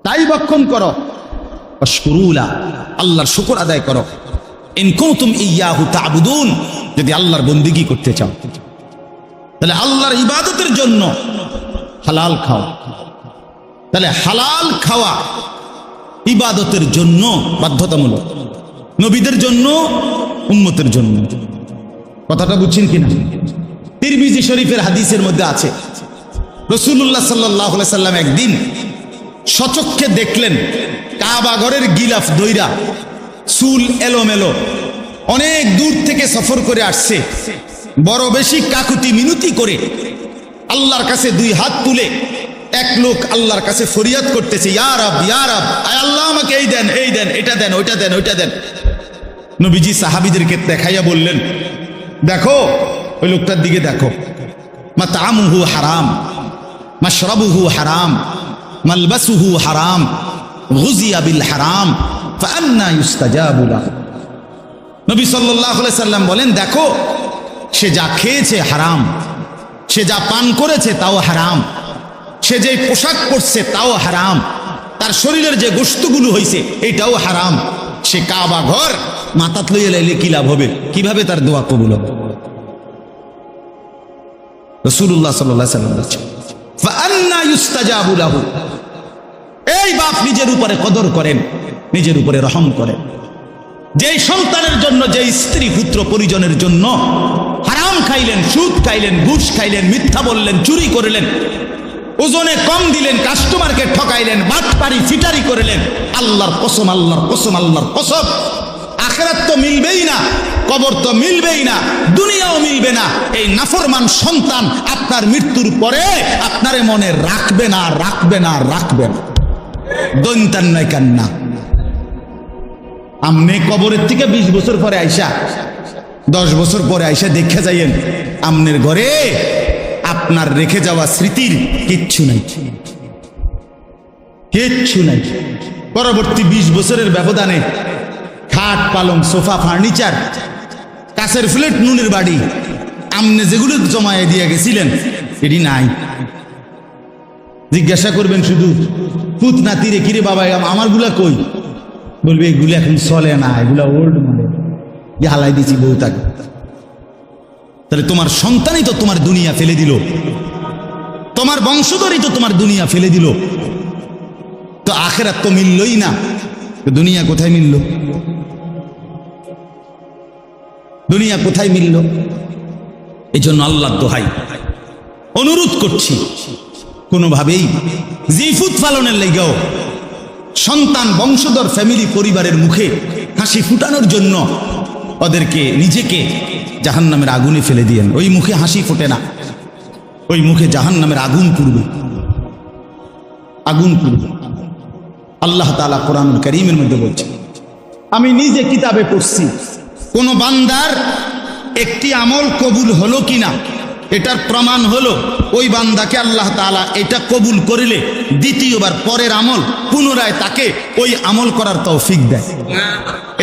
তাই ভক্ষণ করো। ওয়াশকুরুলা, আল্লাহর শুকর আদায় করো। ইন কুনতুম ইয়াহু তা'বুদুন, যদি আল্লাহর বন্দেগী করতে চাও তাহলে আল্লাহর ইবাদতের জন্য হালাল খাও। তাহলে হালাল খাওয়া ইবাদতের জন্য বাধ্যতামূলক, নবীদের জন্য, উম্মতের জন্য। কথাটা বুঝছেন কিনা? তিরমিজি শরীফের হাদিসের মধ্যে আছে, রাসূলুল্লাহ সাল্লাল্লাহু আলাইহি সাল্লাম একদিন সচক্ষে দেখলেন কাবা ঘরের গিলাফ দইরা, চুল এলোমেলো, অনেক দূর থেকে সফর করে আসছে, বড় বেশি কাকুতি মিনতি করে আল্লাহর কাছে দুই হাত তুলে এক লোক আল্লাহর কাছে ফরিয়াদ করতেছে, ইয়া রব, ইয়া রব, আয় আল্লাহ আমাকে এই দেন, এই দেন, এটা দেন, ওইটা দেন, ওইটা দেন। নবীজি সাহাবীদেরকে দেখাইয়া বললেন, দেখো ওই লোকটার দিকে দেখো, মাতআমুহু হারাম, মাশরাবুহু হারাম, মালবাসুহু হারাম, গুযিয়া বিল হারাম, ফাআন্না ইউস্তাজাবু লাহু। নবী সাল্লাল্লাহু আলাইহি সাল্লাম বলেন, দেখো সে যা খেয়েছে হারাম, সে যা পান করেছে তাও হারাম, সে যে পোশাক পরছে তাও হারাম, তার শরীরের যে গোশতগুলো হয়েছে এটাও হারাম। সে কাবা ঘর মাথাত লইয়া লাইলে কি লাভ হবে? কিভাবে তার দোয়া কবুল হবে? রাসূলুল্লাহ সাল্লাল্লাহু আলাইহি সাল্লাম বলেছেন, ফাআন্না ইউস্তাজাবু লাহু। এই বাপ নিজের উপরে কদর করেন, নিজের উপরে রহম করেন। যেই সন্তানের জন্য, যেই স্ত্রী পুত্র পরিজনের জন্য হারাম খাইলেন, সুদ খাইলেন, ঘুষ খাইলেন, মিথ্যা বললেন, চুরি করলেন, ওজনে কম দিলেন, কাস্টমারকে ঠকাইলেন, বাটপারি চিটারি করলেন, আল্লাহর কসম, আল্লাহর কসম, আল্লাহর কসম, আখিরাত তো মিলবেই না, কবর তো মিলবেই না, দুনিয়াও মিলবে না। এই নাফরমান সন্তান আপনার মৃত্যুর পরে আপনারে মনে রাখবে না, রাখবে না, রাখবে না। দৈন্তান নয় কান্না। আমনে কবরের থেকে 20 বছর পরে আইসা, 10 বছর পরে আইসা দেখে যাইয়েন আমনের ঘরে আপনার রেখে যাওয়া স্মৃতির কিচ্ছু নাই, কিচ্ছু নাই। পরবর্তী 20 বছরের ব্যবধানে খাট, পালং, সোফা, ফার্নিচার, কাছের ফ্লেট, নুনের বাড়ি, আমনে যেগুলো জমায়ে দিয়ে গেছিলেন এটি নাই। জিজ্ঞাসা করবেন শুধু পুত নাতিরে, কিরে বাবা আমারগুলা কই? বলবে এগুলো এখন চলে না, এগুলা ওল্ড মডেল, হালাই দিছি বউ তাকে। তাহলে তোমার সন্তানই তো তোমার দুনিয়া ফেলে দিল, তোমার বংশধরই তো তোমার দুনিয়া ফেলে দিল। তো আখিরাত তো মিললই না, দুনিয়া কোথায় মিলল? দুনিয়া কোথায় মিলল? এই জন্য আল্লাহর দোহাই অনুরোধ করছি, কোনোভাবেই জিফুত পালনের লেগেও সন্তান, বংশধর, ফ্যামিলি, পরিবারের মুখে হাসি ফুটানোর জন্য ওদেরকে, নিজেকে জাহান্নামের আগুনে ফেলে দিয়েন। ওই মুখে হাসি ফোটে না, ওই মুখে জাহান্নামের আগুন পুড়বে, আগুন পুড়বে। আল্লাহ তাআলা কোরআনুল কারীমের মধ্যে বলছেন, আমি নিজে কিতাবে পড়ছি, কোন বান্দার একটি আমল কবুল হলো কিনা এটার প্রমাণ হলো ওই বান্দাকে আল্লাহ তাআলা এটা কবুল করিলে দ্বিতীয়বার পরের আমল পুনরায় তাকে ওই আমল করার তৌফিক দেয়।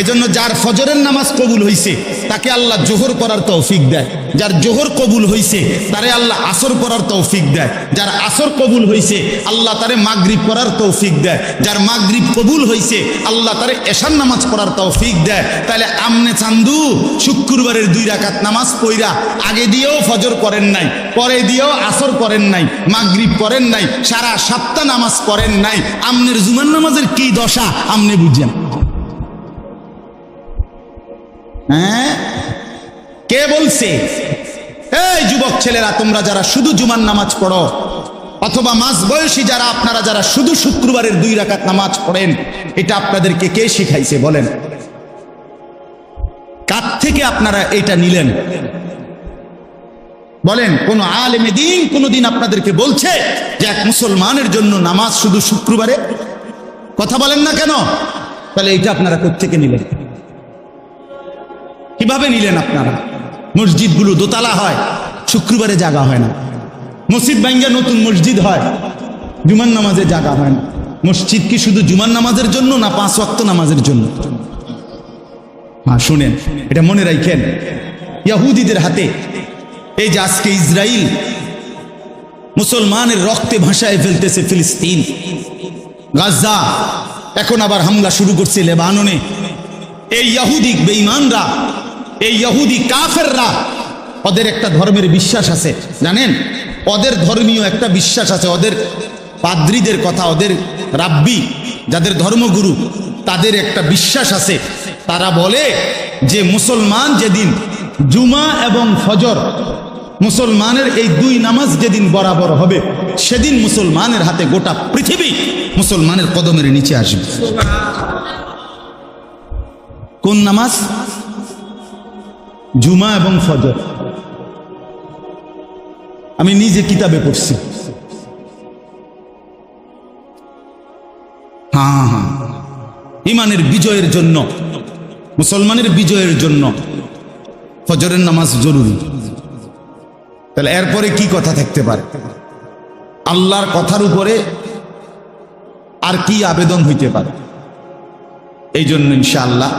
এজন্য যার ফজরের নামাজ কবুল হইছে তাকে আল্লাহ জোহর করার তৌফিক দেয়, যার জোহর কবুল হইছে তারে আল্লাহ আসর করার তৌফিক দেয়, যার আসর কবুল হইছে আল্লাহ তারে মাগরিব করার তৌফিক দেয়, যার মাগরিব কবুল হইছে আল্লাহ তারে এশার নামাজ পড়ার তৌফিক দেয়। তাহলে আমনে চান্দু শুক্রবারের 2 রাকাত নামাজ পইরা আগে দিয়েও ফজর করেন নাই, পরে দিয়েও আসর করেন নাই, মাগরিব করেন নাই, সারা সপ্তাহ নামাজ পড়েন নাই, আমনের জুমার নামাজের কি দশা আমনে বুঝেন? হ্যাঁ, কে বলছে? এই যুবক ছেলেরা, তোমরা যারা শুধু জুমার নামাজ পড়ো, অথবা মাঝ বয়সী যারা, আপনারা যারা শুধু শুক্রবারের 2 রাকাত নামাজ পড়েন, এটা আপনাদেরকে কে শিখাইছে বলেন? কার থেকে আপনারা এটা নিলেন বলেন? কোন আলেমে দ্বীন কোনদিন আপনাদেরকে বলছে যে এক মুসলমানের জন্য নামাজ শুধু শুক্রবারে? কথা বলেন না কেন? তাহলে এটা আপনারা কোত্থেকে নিলেন? কিভাবে নিলেন আপনারা? মসজিদগুলো দোতলা হয়, শুক্রবারে জায়গা হয় না। মসজিদ ভাঙ্গা নতুন মসজিদ হয়, জুমার নামাজে জায়গা হয় না। মসজিদ কি শুধু জুমার নামাজের জন্য না 5 ওয়াক্ত নামাজের জন্য? হ্যাঁ, শুনেন, এটা মনে রাখেন। ইহুদিদের হাতে এই যে আজকে ইসরায়েল মুসলমানের রক্তে ভাসায় ফেলতেছে ফিলিস্তিন, গাজা, এখন আবার হামলা শুরু করছে লেবাননে। এই ইহুদি বেঈমানরা, এই ইহুদি কাফেররা, ওদের একটা ধর্মের বিশ্বাস আছে জানেন, ওদের ধর্মীয় একটা বিশ্বাস আছে। ওদের পাদ্রীদের কথা, ওদের রাব্বি যাদের ধর্মগুরু, তাদের একটা বিশ্বাস আছে। তারা বলে যে মুসলমান যেদিন জুমা এবং ফজর, মুসলমানের এই দুই নামাজ যেদিন বরাবর হবে, সেদিন মুসলমানের হাতে গোটা পৃথিবী মুসলমানের কদমের নিচে আসবে। কোন নামাজ? জুমা এবং ফজর। আমি নিজে কিতাবে পড়ছি। হ্যাঁ, ইমানের বিজয়ের জন্য, মুসলমানের বিজয়ের জন্য ফজরের নামাজ জরুরি। তাহলে এরপরে কি কথা থাকতে পারে? আল্লাহর কথার উপরে আর কি আবেদন হইতে পারে? এই জন্য ইনশাআল্লাহ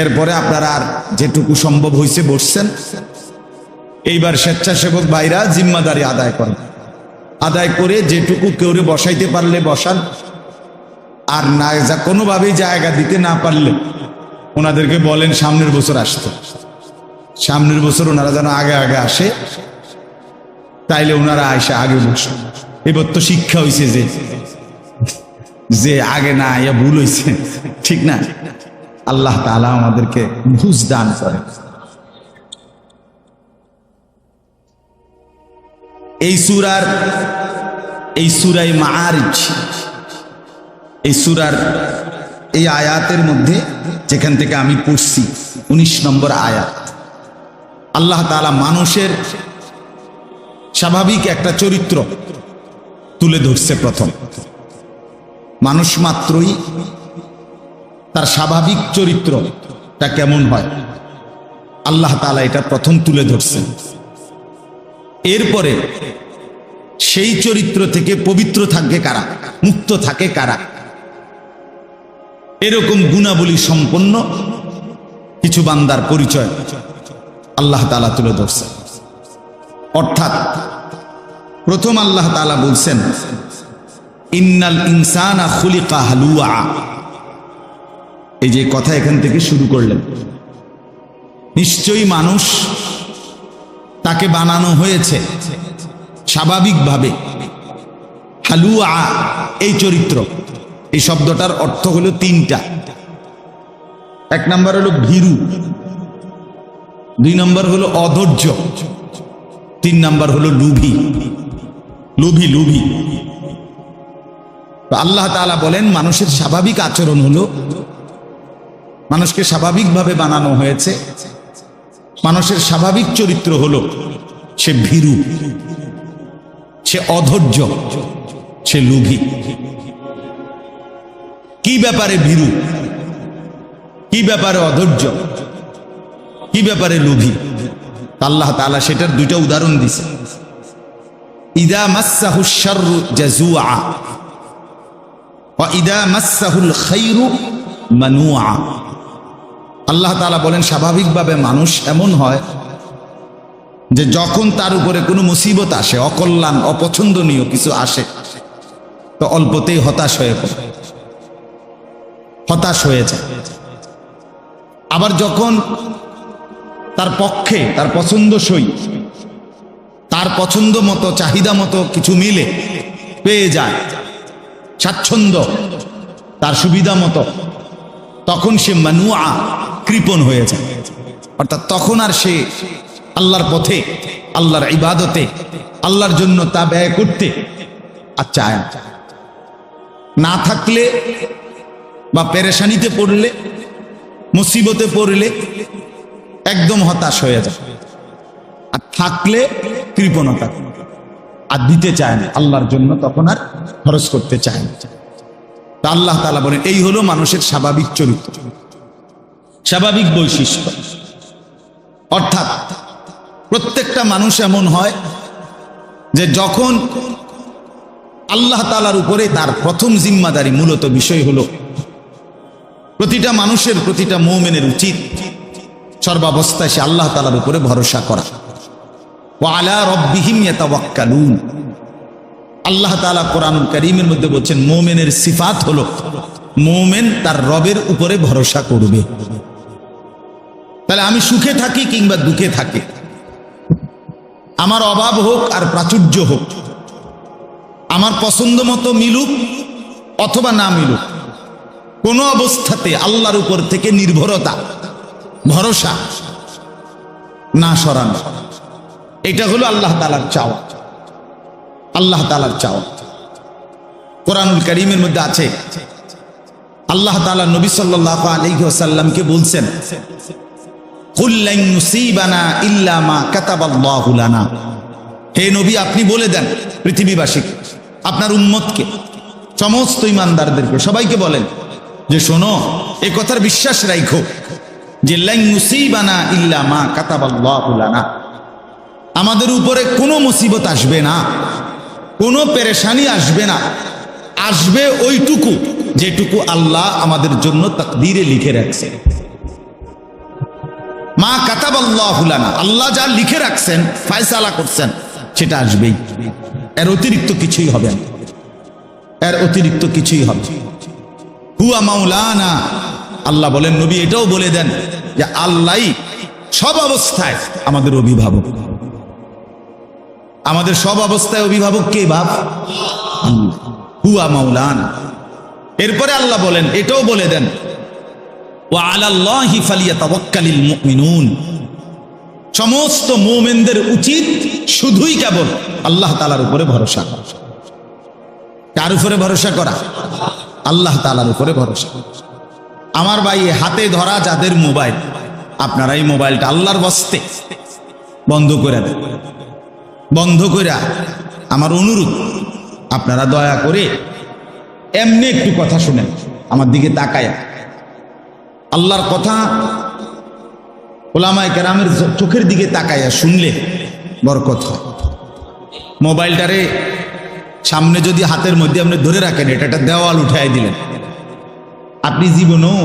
এরপরে আপনারা আর যেটুকু সম্ভব হয়েছে বসছেন। এইবার স্বেচ্ছাসেবক ভাইরা জিম্মাদারি আদায় করেন, আদায় করে যেটুকু কেউরে বসাইতে পারলে বসান, আর না যা কোনোভাবেই জায়গা দিতে না পারলে ওনাদেরকে বলেন সামনের বছর আসতে। সামনের বছর ওনারা যেন আগে আগে আসে, তাইলে ওনারা আইসা আগে বসে। এবার তো শিক্ষা হয়েছে যে আগে না আইয়া ভুল হয়েছে, ঠিক না? আল্লাহ তাআলা আমাদেরকে বুঝ দান করে। এই সূরায়ে মাআরিজ, এই সূরার এই আয়াতের মধ্যে যেখান থেকে আমি পড়ছি 19 নম্বর আয়াত, আল্লাহ তাআলা মানুষের স্বাভাবিক একটা চরিত্র তুলে ধরছে। প্রথম, মানুষ মাত্রই তার স্বাভাবিক চরিত্রটা কেমন হয় আল্লাহ তাআলা এটা প্রথম তুলে ধরছেন। এরপরে সেই চরিত্র থেকে পবিত্র থাকে কারা, মুক্ত থাকে কারা, এরকম গুণাবলী সম্পন্ন কিছু বান্দার পরিচয় আল্লাহ তাআলা তুলে ধরছেন। অর্থাৎ প্রথম আল্লাহ তাআলা বলছেন ইন্নাল ইনসানা খুলিকা হালুয়া। এই যে কথা এখান থেকে শুরু করলেন, নিশ্চয়ই মানুষ তাকে বানানো হয়েছে স্বাভাবিকভাবে হালুয়া। এই চরিত্র, এই শব্দটার অর্থ হলো তিনটা। এক নাম্বার হলো ভীরু, দুই নাম্বার হলো অধৈর্য, তিন নাম্বার হলো লুভি। লুভি আল্লাহ তাআলা বলেন মানুষের স্বাভাবিক আচরণ হলো, মানুষকে স্বাভাবিকভাবে বানানো হয়েছে, মানুষের স্বাভাবিক চরিত্র হলো সে ভীরু, সে অধৈর্য, সে লুভি। কি ব্যাপারে ভীরু, কি ব্যাপারে অধৈর্য, কি ব্যাপারে লুভি? আল্লাহ তাআলা সেটার দুইটা উদাহরণ দিছে। ইদা মাসসাহুশ শাররু জাজুআ ওয়া ইদা মাসসাহুল খায়রু মানুআ। আল্লাহ তাআলা বলেন স্বাভাবিকভাবে মানুষ এমন হয় যে যখন তার উপরে কোনো মুসিবত আসে, অকল্যাণ, অপছন্দনীয় কিছু আসে, তো অল্পতেই হতাশ হয়ে পড়ে, হতাশ হয়ে যায়। আবার যখন তার পক্ষে, তার পছন্দসই, তার পছন্দ মতো, চাহিদা মতো কিছু মিলে, পেয়ে যায়, স্বাচ্ছন্দ্য, তার সুবিধা মতো, তখন সে মানুআ, কৃপণ হয়ে যায়। অর্থাৎ তখন আর সে আল্লাহর পথে, আল্লাহর ইবাদতে, আল্লাহর জন্য তা ব্যয় করতে আর চায় না। থাকলে বা পেরেশানিতে পড়লে, মুসিবতে পড়লে একদম হতাশ হয়ে যায়, আর থাকলে কৃপণতা, আর দিতে চায় না আল্লাহর জন্য, তখন আর খরচ করতে চায় না। তা আল্লাহ তাআলা বলেন এই হলো মানুষের স্বাভাবিক চরিত্র, স্বাভাবিক বৈশিষ্ট্য। অর্থাৎ প্রত্যেকটা মানুষ এমন হয় যে যখন আল্লাহ তাআলার উপরে তার প্রথম জিম্মাদারি, মূলত বিষয় হলো প্রতিটা মানুষের, প্রতিটা মুমিনের উচিত সর্বাবস্থায় সে আল্লাহ তাআলার উপরে ভরসা করা। ওয়া আলা রাব্বিহিম ইয়াতাওয়াক্কালুন। আল্লাহ তাআলা কোরআনুল কারীমের মধ্যে বলছেন মুমিনের সিফাত হলো মুমিন তার রবের উপরে ভরসা করবে। তাহলে আমি সুখে থাকি কিংবা দুঃখে থাকি, আমার অভাব হোক আর প্রাচুর্য হোক, আমার পছন্দ মতো মিলুক অথবা না মিলুক, কোনো অবস্থাতে আল্লাহর উপর থেকে নির্ভরতা ভরসা না সরানো, এটা হলো আল্লাহ তাআলার চাওয়া। আল্লাহ তাআলার চাওয়া কোরআনুল কারীমের মধ্যে আছে। আল্লাহ তাআলা নবী সাল্লাল্লাহু আলাইহি ওয়াসাল্লামকে বলছেন, কুল লান ইউসিবানা ইল্লা মা কাতাবাল্লাহু লানা। হে নবী, আপনি বলে দেন পৃথিবীবাসী, আপনার উম্মতকে, সমস্ত ইমানদারদেরকে, সবাইকে বলেন যে শোনো, এই কথার বিশ্বাস রাখো যে লান ইউসিবানা ইল্লা মা কাতাবাল্লাহু লানা, আমাদের উপরে কোনো মুসিবত আসবে না, কোনো পেরেশানি আসবে না, আসবে ওইটুকু যেটুকু আল্লাহ আমাদের জন্য তাকদীরে লিখে রাখছে। মা কাতাবাল্লাহু লানা, আল্লাহ যা লিখে রাখছেন, ফয়সালা করছেন, সেটা আসবেই। এর অতিরিক্ত কিছুই হবে না, এর অতিরিক্ত কিছুই হবে। হুয়া মাওলানা, আল্লাহ বলেন নবী এটাও বলে দেন যে আল্লাহই সব অবস্থায় আমাদের অভিভাবক। আমাদের সব অবস্থায় অভিভাবক কে বাপ? আল্লাহ। হুয়া মাওলানা। এরপরে আল্লাহ বলেন, এটাও বলে দেন ওয়া আলাল্লাহি ফালিয়াতাওয়াক্কালিল মুমিনুন, সমস্ত মুমিনদের উচিত শুধুই কেবল আল্লাহ তাআলার উপরে ভরসা করা। কার উপরে ভরসা করা? আল্লাহ তাআলার উপরে ভরসা। আমার ভাই, হাতে ধরা যাদের মোবাইল, আপনারা এই মোবাইলটা আল্লাহর ওয়াস্তে বন্ধ করে দেন। বন্ধ করে আমার অনুরোধ, আপনারা দয়া করে এমনি একটু কথা শুনেন, আমার দিকে তাকায়া। আল্লাহর কথা উলামায়ে কেরামের চোখের দিকে তাকায়া শুনলে বরকত হয়। মোবাইলটারে সামনে যদি হাতের মধ্যে আপনি ধরে রাখেন, এটা একটা দেওয়াল উঠাই দিলেন, আপনি জীবনেও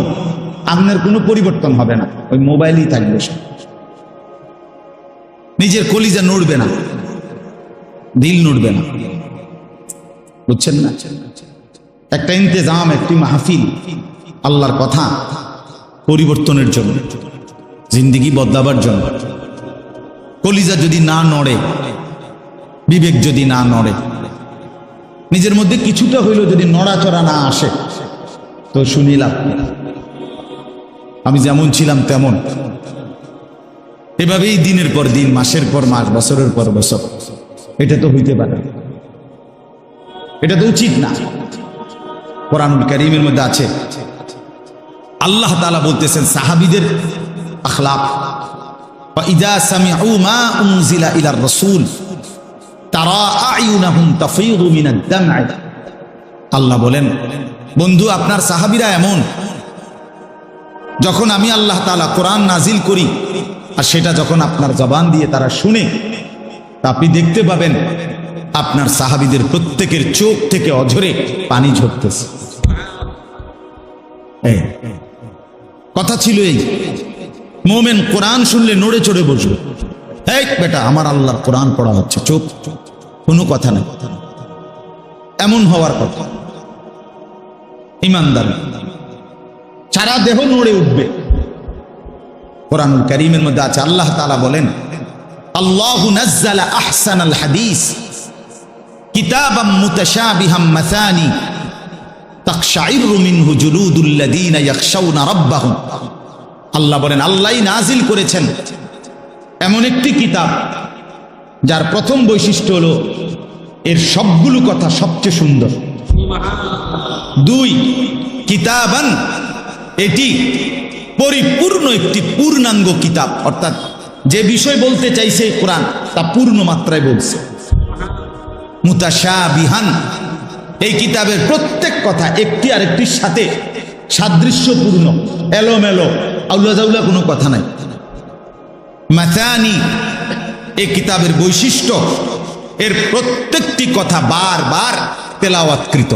আপনার কোনো পরিবর্তন হবে না, ওই মোবাইলই থাকবে। নিজের কলিজা নড়বে না, দিল নড়বে না, বুঝছেন না? একটা ইন্তেজাম, একটি মাহফিল আল্লাহর কথা পরিবর্তনের জন্য, জিন্দেগি বদলাবার জন্য। কলিজা যদি না নড়ে, বিবেক যদি না নড়ে, নিজের মধ্যে কিছুটা হইলেও যদি নড়াচড়া না আসে, তো শুনিলাম আমি যেমন ছিলাম তেমন, এভাবেই দিনের পর দিন, মাসের পর মাস, বছরের পর বছর, এটা তো হইতে পারে, এটা তো উচিত না। কোরআনুল কারীমের মধ্যে আছে, আল্লাহ তাআলা বলতেছেন সাহাবীদের আখলাক, ওয়া ইযা সামিউ মা উনজিলা ইলার রাসূল তারা আয়ুনাহুম তাফীদু মিনাদ দাম'i। আল্লাহ বলেন, বন্ধু, আপনার সাহাবীরা এমন, যখন আমি আল্লাহ তাআলা কোরআন নাজিল করি আর সেটা যখন আপনার জবান দিয়ে তারা শুনে, আপনি দেখতে পাবেন আপনার সাহাবীদের প্রত্যেকের চোখ থেকে অঝরে পানি ঝরতেছে। কথা ছিল এই, মুমিন কোরআন শুনলে নড়ে চড়ে বসবে। এই বেটা, আমার আল্লাহর কোরআন পড়া হচ্ছে, চুপ, কোনো কথা নেই, এমন হওয়ার কথা। ঈমানদার সারা দেহ নড়ে উঠবে। কোরআনুল কারীমের মধ্যে আছে, আল্লাহ তাআলা বলেন, আল্লাহু নাজ্জালা আহসানাল হাদিস কিতাবাম মুতাশাবিহাম মাসানি তাকশাইরু মিনহু জুলুদুল লাযীনা ইয়াখশাউনা রাব্বাহুম। আল্লাহ বলেন, আল্লাহই নাজিল করেছেন এমন একটি কিতাব যার প্রথম বৈশিষ্ট্য হলো এর সবগুলো কথা সবচেয়ে সুন্দর। দুই, কিতাবান, এটি পরিপূর্ণ একটি পূর্ণাঙ্গ কিতাব, অর্থাৎ যে বিষয় বলতে চাইছে কোরআন তা পূর্ণ মাত্রায় বলছে। মুতাশাবিহান, এই কিতাবের প্রত্যেক কথা একটি আরেকটির সাথে সাদৃশ্যপূর্ণ, এলোমেলো, আউলা জাউলা কোনো কথা নাই। মাসানি, এই কিতাবের বৈশিষ্ট্য এর প্রত্যেকটি কথা বারবার তেলাওয়াতকৃত।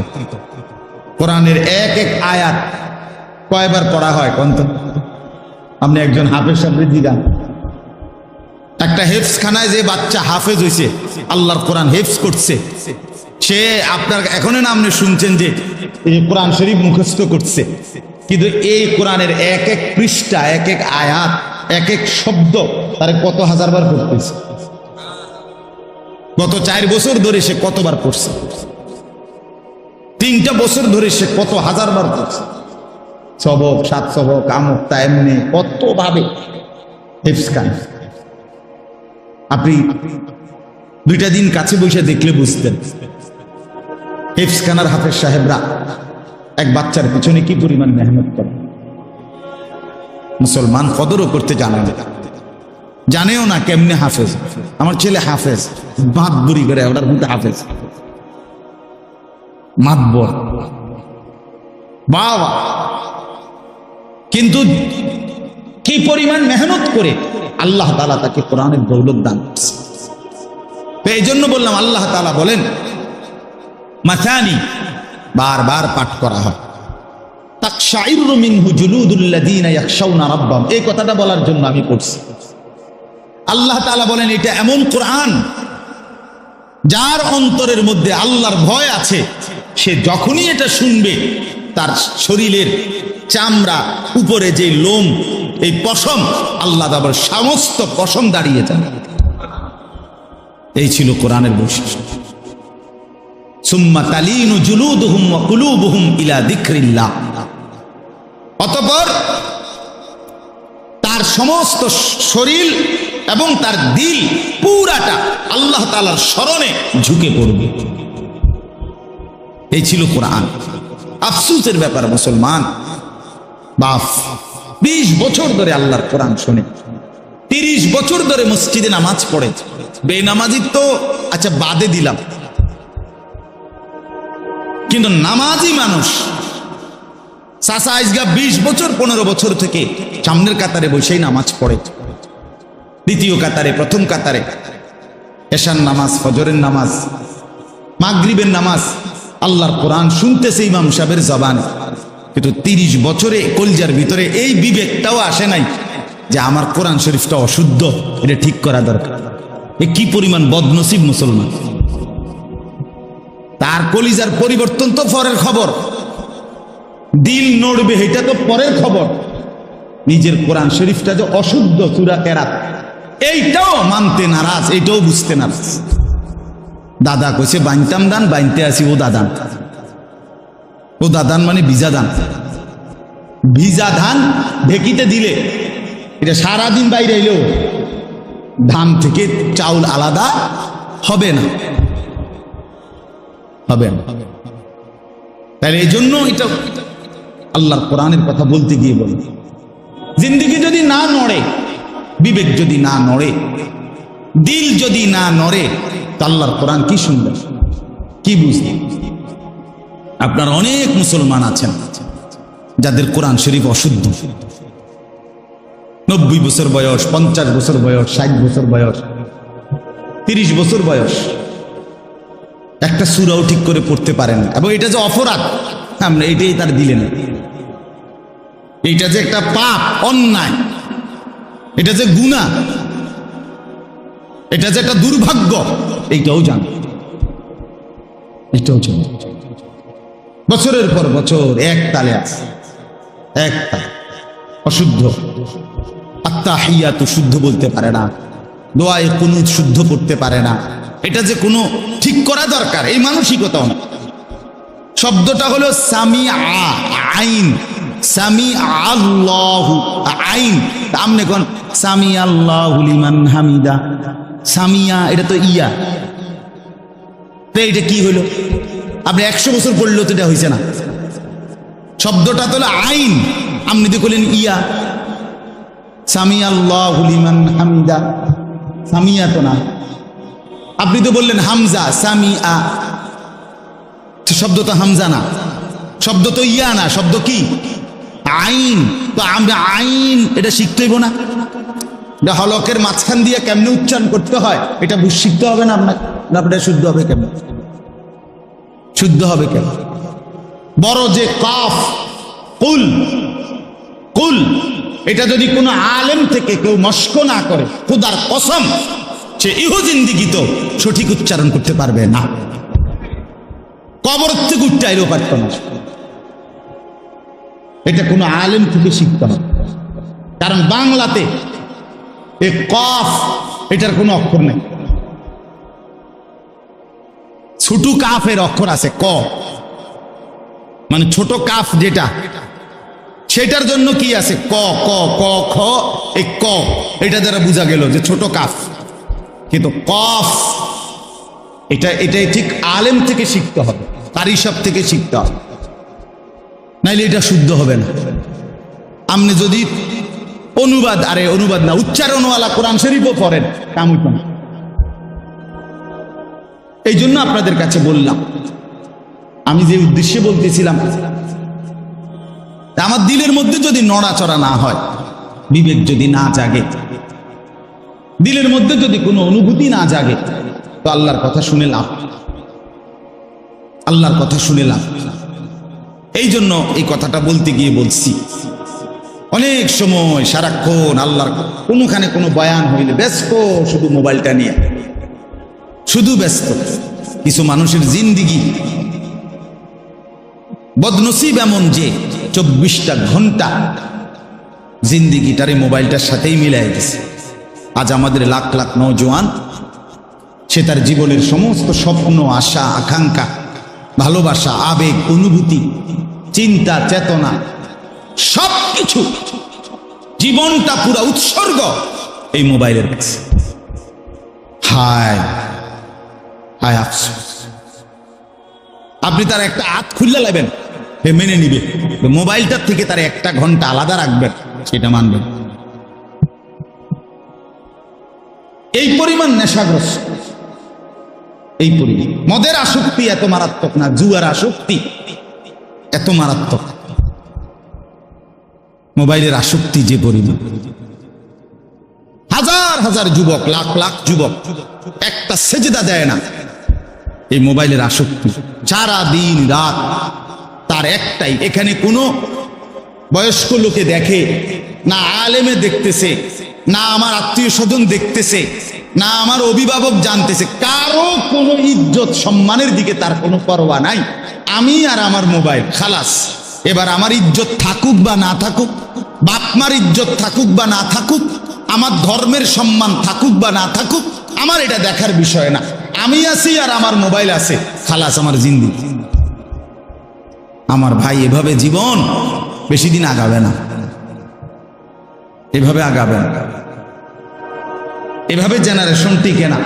কোরআনের এক এক আয়াত কয়বার পড়া হয় কোনটা? আপনি একজন হাফেজ সাহেব জিগান, একটা হেফজখানায় যে বাচ্চা হাফেজ হইছে, আল্লাহর কোরআন হেফজ করছে, সে আপনার এখনো না আপনি শুনছেন যে এই কোরআন শরীফ মুখস্থ করছে, কিন্তু এই কোরআনের এক এক পৃষ্ঠা, এক এক আয়াত, এক এক শব্দ তারে কত হাজারবার পড়তেছে। গত 4 বছর ধরে সে কতবার পড়ছে, 3টা বছর ধরে সে কত হাজারবার পড়ছে। সবক, 7 সবক, আমক, তা এমনি কত ভাবে হিফজ খান। আপনি 2টা দিন কাছে বসে দেখলে বুঝতেন হিফজ খানার হাফেজ সাহেবরা এক বাচ্চার পিছনে কি পরিমাণ মেহনত করে। মুসলমান কদরও করতে জানে না, জানেও না কেমনে হাফেজ। আমার ছেলে হাফেজ, মাতবুরি করে, ওটার মধ্যে হাফেজ মাতবর বাবা, কিন্তু কি পরিমাণ মেহনত করে আল্লাহ তাআলা তাকে কোরআনের দৌলত দান করছে। তো এই জন্য বললাম, আল্লাহ তাআলা বলেন মাসানি, বারবার পাঠ করা হয়। তাকশাইরু মিনহু জুলুদুল্লাযীনা ইয়াখশাউনা রাব্বাহুম, এই কথাটা বলার জন্য আমি পড়ছি। আল্লাহ তাআলা বলেন এটা এমন কোরআন যার অন্তরের মধ্যে আল্লাহর ভয় আছে, সে যখনই এটা শুনবে তার শরীরের চামড়া, উপরে যে লোম, এই পশম, আল্লাহ তাআলার সমস্ত পশম দাঁড়িয়ে যাবে। এই ছিল কোরআনের বৈশিষ্ট্য। সুম্মা তালিনু জুলুদুহুম ওয়া কুলুবুহুম ইলা যিকরিল্লাহ, অতঃপর তার সমস্ত শরীর এবং তার দিল পুরাটা আল্লাহ তাআলার স্মরণে ঝুঁকে পড়বে। এই ছিল কোরআন। আফসোসের ব্যাপার মুসলমান বাপ 20 বছর ধরে আল্লাহর কোরআন শুনে, 30 বছর ধরে মসজিদে নামাজ পড়ে, বেনামাজি তো আচ্ছা বাদে দিলাম, কিন্তু নামাজি মানুষ চাচা আজগা 20 বছর 15 বছর থেকে সামনের কাতারে বসেই নামাজ পড়ে, দ্বিতীয় কাতারে, প্রথম কাতারে, এশার নামাজ, ফজরের নামাজ, মাগরিবের নামাজ, আল্লাহর কোরআন শুনতেছে ইমাম সাহেবের জবানে, কিন্তু 30 বছরে কলজার ভিতরে এই বিবেকটাও আসে নাই যে আমার কোরআন শরীফটা অশুদ্ধ, এটা ঠিক করা দরকার। এ কি পরিমাণ বদনসিব মুসলমান! তার কলিজার পরিবর্তন তো পরের খবর, দিল নড়বে এটা তো পরের খবর, নিজের কোরআন শরীফটা যে অশুদ্ধ, সূরা কেরাত, এইটাও মানতে নারাজ, এইটাও বুঝতে নারাজ। দাদা কইছে বাইনতাম দান, বাইনতে আসি ও দাদান। ও দাদান মানে ভিজা ধান, ভিজা ধান ঢেকিতে দিলে এটা সারাদিন বাইরে এলেও ধান থেকে চাউল আলাদা হবে না, হবে না। তাহলে এই জন্য এটা আল্লাহর কোরআনের কথা বলতে গিয়ে বলি, জিন্দেগি যদি না নড়ে, বিবেক যদি না নড়ে, দিল যদি না নড়ে, তা আল্লাহর কোরআন কি শুনবেন, কি বুঝবেন? আপনার অনেক মুসলমান আছেন যাদের কোরআন শরীফ অশুদ্ধ, 90 বছর বয়স, 50 বছর বয়স, 60 বছর বয়স, 30 বছর বয়স, একটা সূরাও ঠিক করে পড়তে পারেন। এবং এটা যে অপরাধ, আমরা এটাই তার দিলে না, এইটা যে একটা পাপ, অন্যায়, এটা যে গুনাহ, এটা যে একটা দুর্ভাগ্য, এইটাও জান, এটাও জান। বছরের পর বছর এক তালে আছে, এক তালে অশুদ্ধ, আত্তাহিয়াতু শুদ্ধ বলতে পারে না, দোয়ায়ে কুনুত শুদ্ধ পড়তে পারে না। এটা যে কোনো ঠিক করা দরকার, এই মানসিকতাও না। শব্দটা হলো সামিআ, আইন, সামি আল্লাহু, আইন, আমনে কোন সামি আল্লাহু লিমান হামিদা, সামিয়া এটা তো ইয়া, তো এটা কি হলো? আপনি 100 বছর পড়লেও তো এটা হয়েছে না। শব্দটা তো হলো আইন, আপনি তো বললেন ইয়া, সামি আল্লাহু লিমান হামিদা, সামিয়া তো না। আপনি তো বললেন হামজা, সামিআ, শব্দ তো হামজা না, শব্দ তো ইয়া না, শব্দ কি? আইন। তো আমরা আইন এটা শিখতে হইব না? এটা হলকের মাঝখান দিয়ে কেমনে উচ্চারণ করতে হয় এটা শিখতে হবে না আপনাকে? আপনার শুদ্ধ হবে কেমন? শুদ্ধ হবে কেন? বড় যে কাফ, কুল, কুল, এটা যদি কোনো আলেম থেকে কেউ মস্ক না করে, খুদার কসম সে ইহো জিন্দিগি তো সঠিক উচ্চারণ করতে পারবে না। কবর থেকে উঠতে আইলেও পারত না। এটা কোনো আলেম থেকে শিখতে হবে, কারণ বাংলাতে এ কফ এটার কোনো অক্ষর নেই। ছোট কাফের অক্ষর আছে ক, মানে ছোট কাফ যেটা, সেটার জন্য কি আছে ক ক ক খ, এই ক এটা দ্বারা বোঝা গেল যে ছোট কাফ। কিন্তু কফ এটাই ঠিক আলেম থেকে শিখতে হবে, কারি সব থেকে শিখতে হবে, নাইলে এটা শুদ্ধ হবে না। আপনি যদি অনুবাদ না উচ্চারণওয়ালা কোরআন শরীফও পড়েন কাম হইত না। এই জন্য আপনাদের কাছে বললাম, আমি যে উদ্দেশ্যে বলতেছিলাম, আমার দিলের মধ্যে যদি নড়াচড়া না হয়, বিবেক যদি না জাগে, দিলের মধ্যে যদি কোনো অনুভূতি না জাগে, তো আল্লাহর কথা শুনে লাভ, আল্লাহর কথা শুনে লাভ। এই জন্য এই কথাটা বলতে গিয়ে বলছি, অনেক সময় সারাক্ষণ আল্লাহর কোনোখানে কোনো বয়ান হইলে ব্যস্ত, শুধু মোবাইলটা নিয়ে শুধু ব্যস্ত। কিছু মানুষের জিন্দিগি বদনসিব এমন যে 24টা ঘন্টা জিন্দিগিটারে মোবাইলটার সাথেই মিলাই গেছে। আজ আমাদের লাখ লাখ নওজোয়ান, সে তার জীবনের সমস্ত স্বপ্ন, আশা, আকাঙ্ক্ষা, ভালোবাসা, আবেগ, অনুভূতি, চিন্তা, চেতনা, সবকিছু, জীবনটা পুরা উৎসর্গ এই মোবাইলের কাছে। হায় হায় আফসোস। আপনি তার একটা হাত খুললে লাগবেন, সে মেনে নিবে, মোবাইলটার থেকে তার 1 ঘন্টা আলাদা রাখবেন, সেটা মানবেন। এই পরিমাণ নেশাগ্রস্ত, এই পরিমাণ। মদের আসক্তি এত মারাত্মক না, জুয়ার আসক্তি এত মারাত্মক। মোবাইলের আসক্তি যে পরিমাণ, হাজার হাজার যুবক, লাখ লাখ যুবক একটা সেজদা দেয় না এই মোবাইলের আসক্তি। সারা দিন রাত তার একটাই, এখানে কোনো বয়স্ক লোকে দেখে না, আলেমে দেখতেছে না, আমার আত্মীয় স্বজন দেখতেছে না, আমার অভিভাবক জানতেছে, কারো কোনো ইজ্জত সম্মানের দিকে তার কোনো পরোয়া নাই। আমি আর আমার মোবাইল, খালাস। এবার আমার ইজ্জত থাকুক বা না থাকুক, বাপমার ইজ্জত থাকুক বা না থাকুক, আমার ধর্মের সম্মান থাকুক বা না থাকুক, আমার এটা দেখার বিষয় না। আমি আছি আর আমার মোবাইল আছে, খালাস, আমার জিন্দেগি। আমার ভাই, এভাবে জীবন বেশি দিন আগাবে না, এভাবে আগাবে না, এভাবে জেনারেশন টিকে না।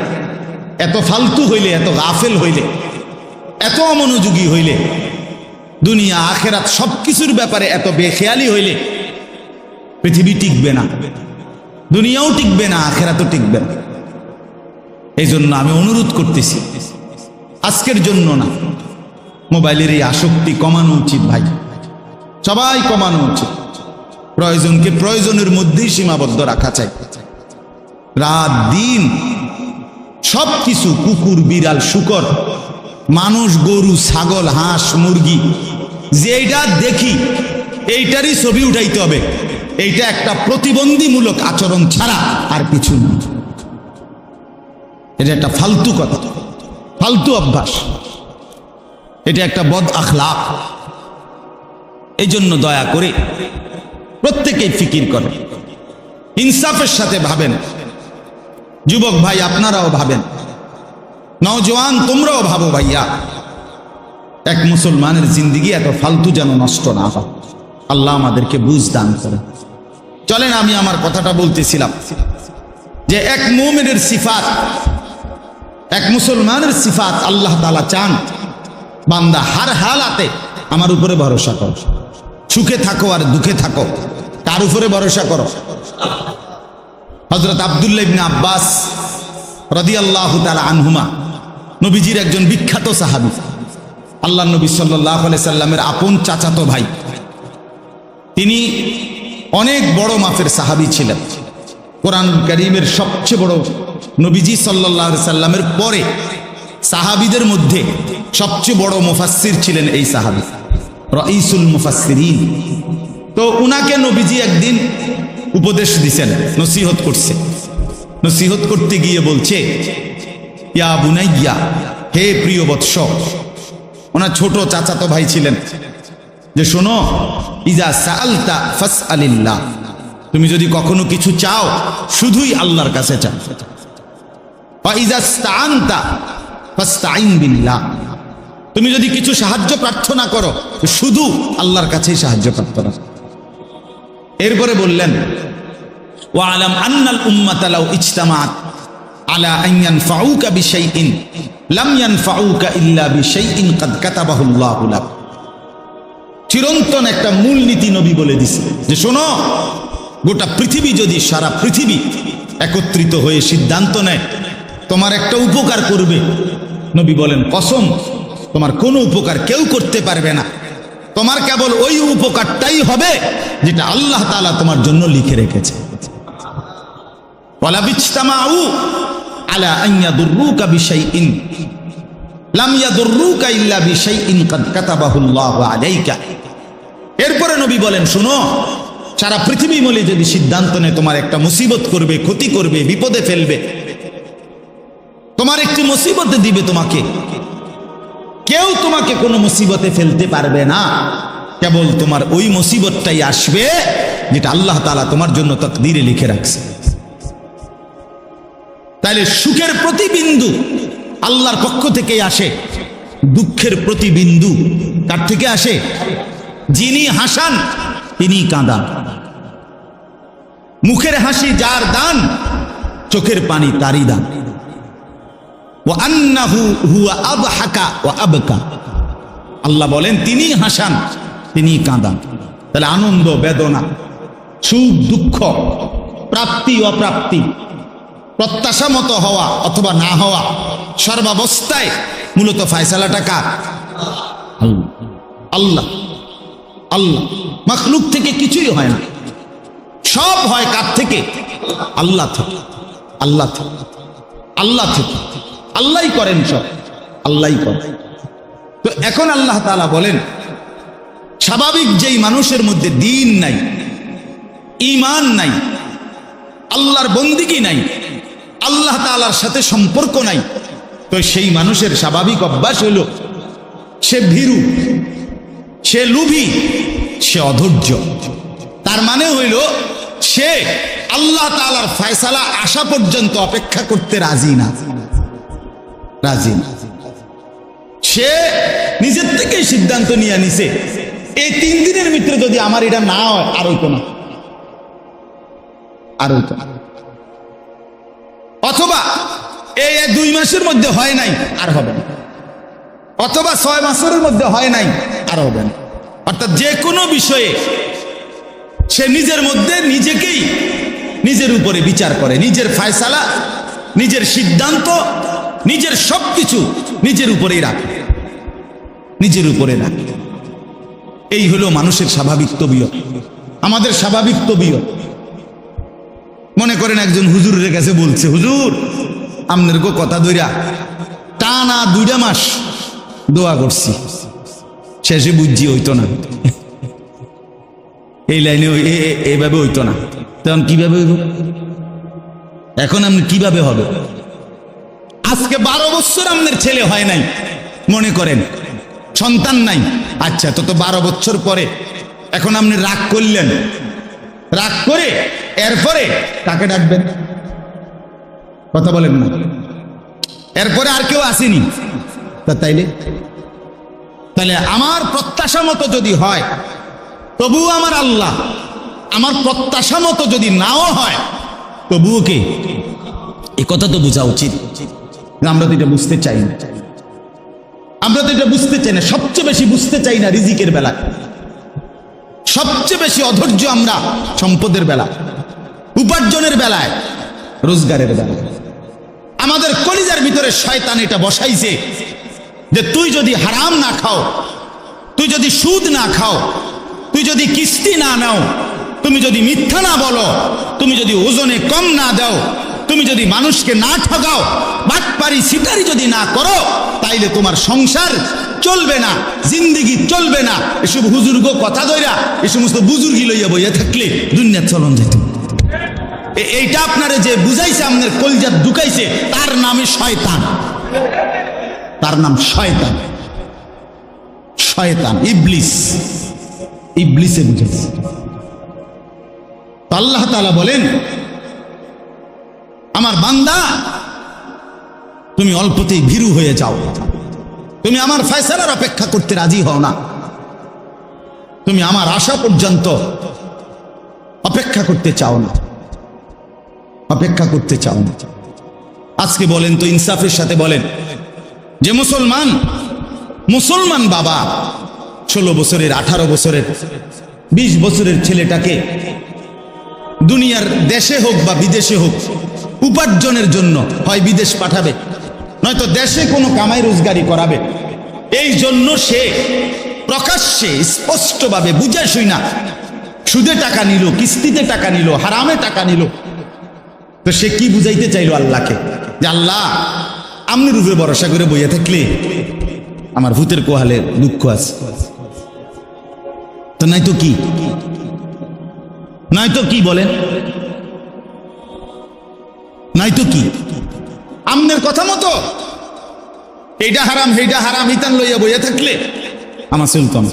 এত ফালতু হইলে, এত গাফেল হইলে, এত অমনোযোগী হইলে, দুনিয়া আখেরাত সবকিছুর ব্যাপারে এত বেখেয়ালি হইলে পৃথিবী টিকবে না, দুনিয়াও টিকবে না, আখেরাতও টিকবে না। এই জন্য আমি অনুরোধ করতেছি, আজকের জন্য না, মোবাইলের এই আসক্তি কমানো উচিত ভাই, সবাই কমানো উচিত। প্রয়োজনকে প্রয়োজনের মধ্যেই সীমাবদ্ধ রাখা চাই। রাত দিন সবকিছু, কুকুর, বিড়াল, শুকর, মানুষ, গরু, ছাগল, হাঁস, মুরগি, যেটা দেখি এইটারই ছবি উঠাইতে হবে। এইটা একটা প্রতিবন্ধীমূলক আচরণ ছাড়া আর কিছু না। এটা একটা ফালতু কথা, ফালতু অভ্যাস, এটা একটা বদ আখলাক। এই জন্য দয়া করে প্রত্যেকেই ফিকির করেন, ইনসাফের সাথে ভাবেন। যুবক ভাই, আপনারাও ভাবেন, নওজোয়ান তোমরাও ভাবো ভাইয়া, এক মুসলমানের জিন্দিগি এত ফালতু যেন নষ্ট না হয়। আল্লাহ আমাদেরকে বুঝ দান করে। চলেন, আমি আমার কথাটা বলতেছিলাম যে এক মুমিনের সিফাত, এক মুসলমানের সিফাত, আল্লাহ তাআলা চান বান্দা হার হালাতে আমার উপরে ভরসা করো, সুখে থাকো আর দুঃখে থাকো, কার উপরে ভরসা করো? হযরত আব্দুল্লাহ ইবনে আব্বাস রাদিয়াল্লাহু তাআলা আনহুমা, নবীজির একজন বিখ্যাত সাহাবী, আল্লাহ নবী সাল্লাল্লাহু আলাইহি সাল্লামের আপন চাচাতো ভাই। তিনি অনেক বড় মাপের সাহাবী ছিলেন। কোরআন কারীমের সবচেয়ে বড়, নবীজি সাল্লাল্লাহু আলাইহি সাল্লামের পরে সাহাবীদের মধ্যে সবচেয়ে বড় মুফাসসির ছিলেন এই সাহাবী, রাইসুল মুফাসসিরিন। তো উনাকে নবীজি একদিন উপদেশ দিছেন, নসিহত করছে। নসিহত করতে গিয়ে বলছে, ইয়া বুনাইয়া, হে প্রিয় বৎস, ওনার ছোট চাচাতো ভাই ছিলেন, যে শোনো, ইজা সাআলতা ফাসআলিল্লাহ, তুমি যদি কখনো কিছু চাও শুধুই আল্লাহর কাছে চাও। ওয়া ইজা ইসতাআনতা ফাসতাইন বিল্লাহ, তুমি যদি কিছু সাহায্য প্রার্থনা করো শুধু আল্লাহর কাছেই সাহায্য প্রার্থনা। এরপরে বললেন, ওয়া আলাম আন্নাল উম্মাতা লাউ ইজতামাআত আলা আন ইয়ানফাউকা বিশাইইন লাম ইয়ানফাউকা ইল্লা বিশাইইন কাদ কাতাবাহু আল্লাহু লাক। চিরন্তন একটা মূলনীতি নবী বলে দিছে, যে শোনো, গোটা পৃথিবী যদি, সারা পৃথিবী একত্রিত হয়ে সিদ্ধান্ত নেয় তোমার একটা উপকার করবে, নবী বলেন কসম, তোমার কোনো উপকার কেউ করতে পারবে না, তোমার কেবল ওই উপকারটাই হবে যেটা আল্লাহ তাআলা তোমার জন্য লিখে রেখেছে। ওয়ালা বিজতামাউ আলা আন ইয়াদুররুকা বিশাইইন লাম ইয়াদুররুকা ইল্লা বিশাইইন কাদ কাতাবাহু আল্লাহু আলাইকা। এরপরে নবী বলেন, শোনো, সারা পৃথিবী মিলে যদি সিদ্ধান্ত নেয় তোমার একটা মুসিবত করবে, ক্ষতি করবে, বিপদে ফেলবে, তোমার একটি মুসিবতে দিবে, তোমাকে কেউ তোমাকে কোনো মুসিবতে ফেলতে পারবে না, কেবল তোমার ওই মুসিবতটাই আসবে যেটা আল্লাহ তাআলা তোমার জন্য তাকদীরে লিখে রাখছে। তাহলে সুখের প্রতিবিন্দু আল্লাহর পক্ষ থেকে আসে, দুঃখের প্রতিবিন্দু কার থেকে আসে? যিনি হাসান তিনি কাঁদান। মুখের হাসি যার দান, চোখের পানি তারই দান। ওয়া আন্নাহু হুয়া আবহাকা ওয়া আবকা, আল্লাহ বলেন তিনি হাসান, তিনি কাঁদান। তাহলে আনন্দ বেদনা, সুখ দুঃখ, প্রাপ্তি অপ্রাপ্তি, প্রত্যাশা মতো হওয়া অথবা না হওয়া, সর্বাবস্থায় মূলত ফয়সালাটা কার? আল্লাহ। আল্লাহ। মাখলুক থেকে কিছুই হয় না, সব হয় কার থেকে? আল্লাহ থেকে। আল্লাহ থেকে। আল্লাহ থেকে। আল্লাহই করেন সব, আল্লাহই করেন। তো এখন আল্লাহ তাআলা বলেন, স্বাভাবিক যেই মানুষের মধ্যে দ্বীন নাই, ঈমান নাই, আল্লাহর বন্দেগী নাই, আল্লাহ তাআলার সাথে সম্পর্ক নাই, তো সেই মানুষের স্বাভাবিক অভ্যাস হইল সে ভীরু, সে লোভী, সে অধৈর্য। তার মানে হইল সে আল্লাহ তাআলার ফয়সালা আসা পর্যন্ত অপেক্ষা করতে রাজি না, রাজি না। সে নিজের থেকেই সিদ্ধান্ত নিয়ে নিছে, এই 3 দিনের ভিতরে যদি আমার এটা না হয় আর হইতো না, আর হইতো না। অথবা এই 2 মাসের মধ্যে হয় নাই, আর হবে না। অথবা 6 মাসের মধ্যে হয় নাই, আর হবে না। অর্থাৎ যে কোনো বিষয়ে সে নিজের মধ্যে নিজেকেই নিজের উপরে বিচার করে, নিজের ফয়সালা, নিজের সিদ্ধান্ত, নিজের সবকিছু নিজের উপরেই রাখে, নিজের উপরে রাখে। এই হলো মানুষের স্বাভাবিক তবিয়ত, আমাদের স্বাভাবিক তবিয়ত। মনে করেন একজন হুজুরের কাছে বলছে, হুজুর আপনার কথা ধইরা টানা 2 মাস দোয়া করছি, শেষে বুঝছি হইতো না, এই লাইনে এইভাবে হইতো না, তখন কিভাবে হইব? এখন আপনি কিভাবে হবে? আজকে 12 বছর আপনার ছেলে হয় নাই, মনে করেন সন্তান নাই, আচ্ছা তো 12 বছর পরে এখন আপনি রাগ করলেন, রাগ করে এরপরে কাকে ডাকবেন? কথা বলেন না। এরপরে আর কেউ আসেনি, তাইলে তাহলে আমার প্রত্যাশা মতো যদি হয় তবুও আমার আল্লাহ, আমার প্রত্যাশা মতো যদি নাও হয় তবুও কে? এই কথা তো বোঝা উচিত। আমরা তো এটা বুঝতে চাই না, আমরা তো এটা বুঝতে চাই না। সবচেয়ে বেশি বুঝতে চাই না রিজিকের বেলা, সবচেয়ে বেশি অধৈর্য আমরা সম্পদের বেলা, উপার্জনের বেলায়, রোজগারের বেলায়। আমাদের কলিজার ভিতরে শয়তান এটা বসাইছে যে তুই যদি হারাম না খাও, তুই যদি সুদ না খাও, তুই যদি কিস্তি না নাও, তুমি যদি মিথ্যা না বলো, তুমি যদি ওজনে কম না দাও, তুমি যদি মানুষকে না ঠকাও, বাটপারি সিটারি যদি না করো, তাইলে তোমার সংসার চলবে না, জিন্দেগি চলবে না। এসব হুজুর্গ কথা ধইরা এই সমস্ত বুজুর্গি লইয়া বইয়া থাকলে দুনিয়া চলন যেত। এইটা আপনারে যে বুঝাইছে, আপনার কলজাত ঢুকাইছে, তার নামে শয়তান, তার নাম শয়তান। শয়তান, ইবলিস, ইবলিসে বুঝেছে। তো আল্লাহ তাআলা বলেন, আমার বান্দা তুমি অল্পতেই ভীরু হয়ে যাও, তুমি আমার ফয়সালার অপেক্ষা করতে রাজি হও না, তুমি আমার আশা পর্যন্ত অপেক্ষা করতে চাও না, অপেক্ষা করতে চাও না। আজকে বলেন তো, ইনসাফের সাথে বলেন, যে মুসলমান বাবা 16 বছরের, 18 বছরের, 20 বছরের ছেলেটাকে দুনিয়ার দেশে হোক বা বিদেশে হোক উপার্জনের জন্য হয় বিদেশ পাঠাবে, নয়তো দেশে কোনো কামাই রোজগারি করাবে। এই জন্য সে প্রকাশ্যে স্পষ্টভাবে বুঝে শুনা সুদে টাকা নিল, কিস্তিতে টাকা নিল, হারামে টাকা নিল। তো সে কি বুঝাইতে চাইলো আল্লাহকে, যে আল্লাহ আমনি রূপে ভরসা করে বইয়া থাকলে আমার ভূতের কোহালে দুঃখ আছে। তো নাই তো কি, নাই তো কি বলেন, নাই তো কি? আমনের কথা মতো এইটা হারাম সেইটা হারাম ইতান লইয়া বইয়া থাকলে আমার চলতাম।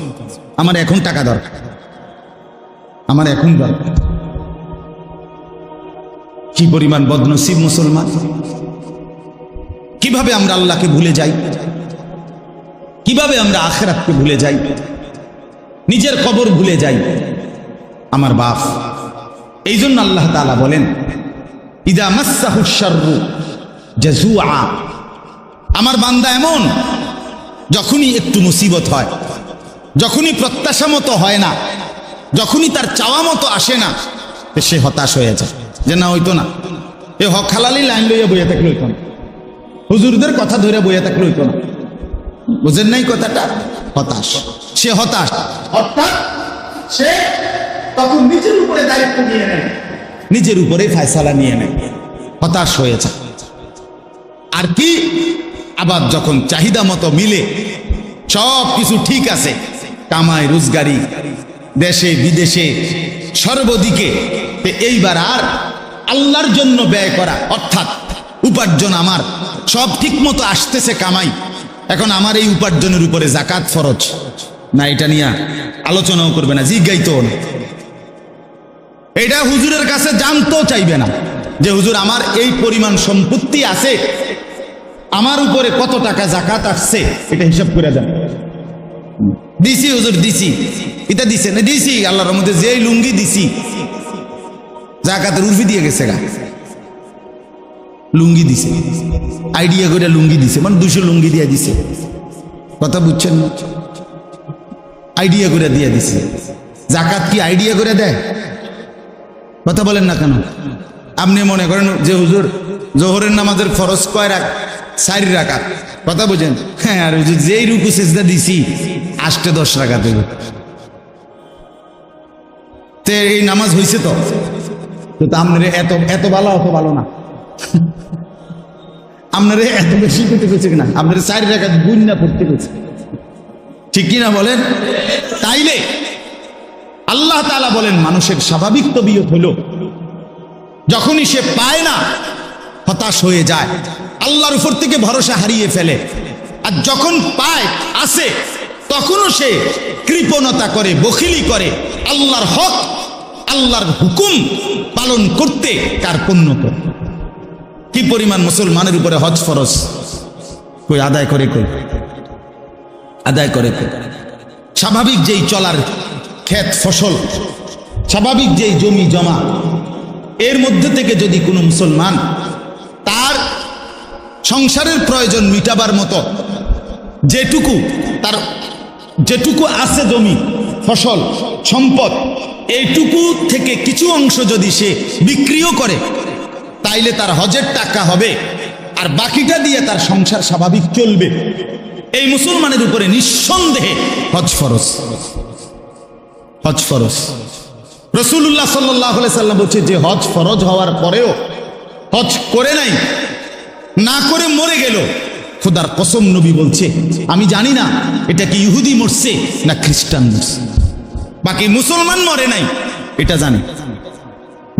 আমার এখন টাকা দরকার, আমার এখন দরকার। কি পরিমাণ বদনসিব মুসলমান! কিভাবে আমরা আল্লাহকে ভুলে যাই, কিভাবে আমরা আখিরাতকে ভুলে যাই, নিজের কবর ভুলে যাই। আমার বাপ, এই জন্য আল্লাহ তাআলা বলেন, ইদা মাসসাহুশ শাররু জাজুআ, আমার বান্দা এমন যখনই একটু মুসিবত হয়, যখনই প্রত্যাশা মতো হয় না, যখনই তার চাওয়া মতো আসে না, সে হতাশ হয়ে যায়, যে না হইতো না, এ হক হালালি লাইন লইয়া বইয়া থাকলে হইতো না, হুজুরদের কথা ধরে বইয়া থাকলে হইতো না। বুঝেন নাই কথাটা? হতাশ, সে হতাশ, অর্থাৎ সে তখন নিজের উপরে দায়িত্ব নিয়ে নেয়, নিজের উপরে ফয়সালা নিয়ে নেয়, হতাশ হয়েছে। আর কি, আবার যখন চাহিদা মতো মিলে, সব কিছু ঠিক আছে, কামাই রোজগারি দেশে বিদেশে সর্বদিকে, এইবার আর আল্লাহর জন্য ব্যয় করা, অর্থাৎ উপার্জন আমার সব ঠিক মতো আসতেছে কামাই, এখন আমার এই উপার্জনের উপরে যাকাত ফরজ না, এটা নিয়ে আলোচনাও করবে না, জিজ্ঞাইতো না। এটা হুজুরের কাছে জানতেও চাইবে না যে হুজুর আমার এই পরিমাণ সম্পত্তি আছে, আমার উপরে কত টাকা যাকাত আসছে, এটা হিসাব করে দেন। দিছি হুজুর, দিছি, এটা দিছে না, দিছি আল্লাহর রহমতে, যেই লুঙ্গি দিছি যাকাতের উর্ফি দিয়ে গেছে গা, লুঙ্গি দিছে, আইডিয়া করে লুঙ্গি দিছে, মানে 200 লুঙ্গি দিয়ে দিছে, কথা বুঝছেন না? আইডিয়া করে দিয়ে দিছে। যাকাত কি আইডিয়া করে দেয়? কথা বলেন না কেন? আপনি মনে করেন যে হুজুর জোহরের নামাজের ফরজ কয় রাকাত, 4 রাকাত, কথা বুঝেন? হ্যাঁ, আর হুজুর যেই রুকু সিজদা দিছি 8-10 রাকাত হইল, তে এই নামাজ হইছে তো? তো আপনার এত এত ভালো, অত ভালো না, আপনার এত বেশি করতে গেছে কিনা, আপনার 4 রাকাত গুণ না করতে গেছে, ঠিক কিনা বলেন? তাইলে আল্লাহ তাআলা বলেন, মানুষের স্বাভাবিক তবিয়ত হলো যখনই সে পায় না হতাশ হয়ে যায়, আল্লাহর উপর থেকে ভরসা হারিয়ে ফেলে, আর যখন পায় আসে তখনও সে কৃপণতা করে, বখিলি করে, আল্লাহর হক আল্লাহর হুকুম পালন করতে কার্পণ্য করে। কি পরিমাণ মুসলমানের উপরে হজ ফরজ, কই আদায় করে, কই আদায় করে? স্বাভাবিক যেই চলার ক্ষেত ফসল, স্বাভাবিক যেই জমি জমা, এর মধ্যে থেকে যদি কোনো মুসলমান তার সংসারের প্রয়োজন মিটাবার মতো যেটুকু আছে জমি ফসল সম্পদ, এইটুকু থেকে কিছু অংশ যদি সে বিক্রিও করে, তাইলে তার হজের টাকা হবে, আর বাকিটা দিয়ে তার সংসার স্বাভাবিক চলবে। এই মুসলমানের উপরে নিঃসন্দেহে হজ ফরজ, হজ ফরজ। রাসূলুল্লাহ সাল্লাল্লাহু আলাইহি সাল্লাম বলছে যে হজ ফরজ হওয়ার পরেও হজ করে নাই, না করে মরে গেল, খোদার কসম নবী বলছে আমি জানি না এটা কি ইহুদি মরছে না খ্রিস্টান মরছে, বাকি মুসলমান মরে নাই এটা জানি।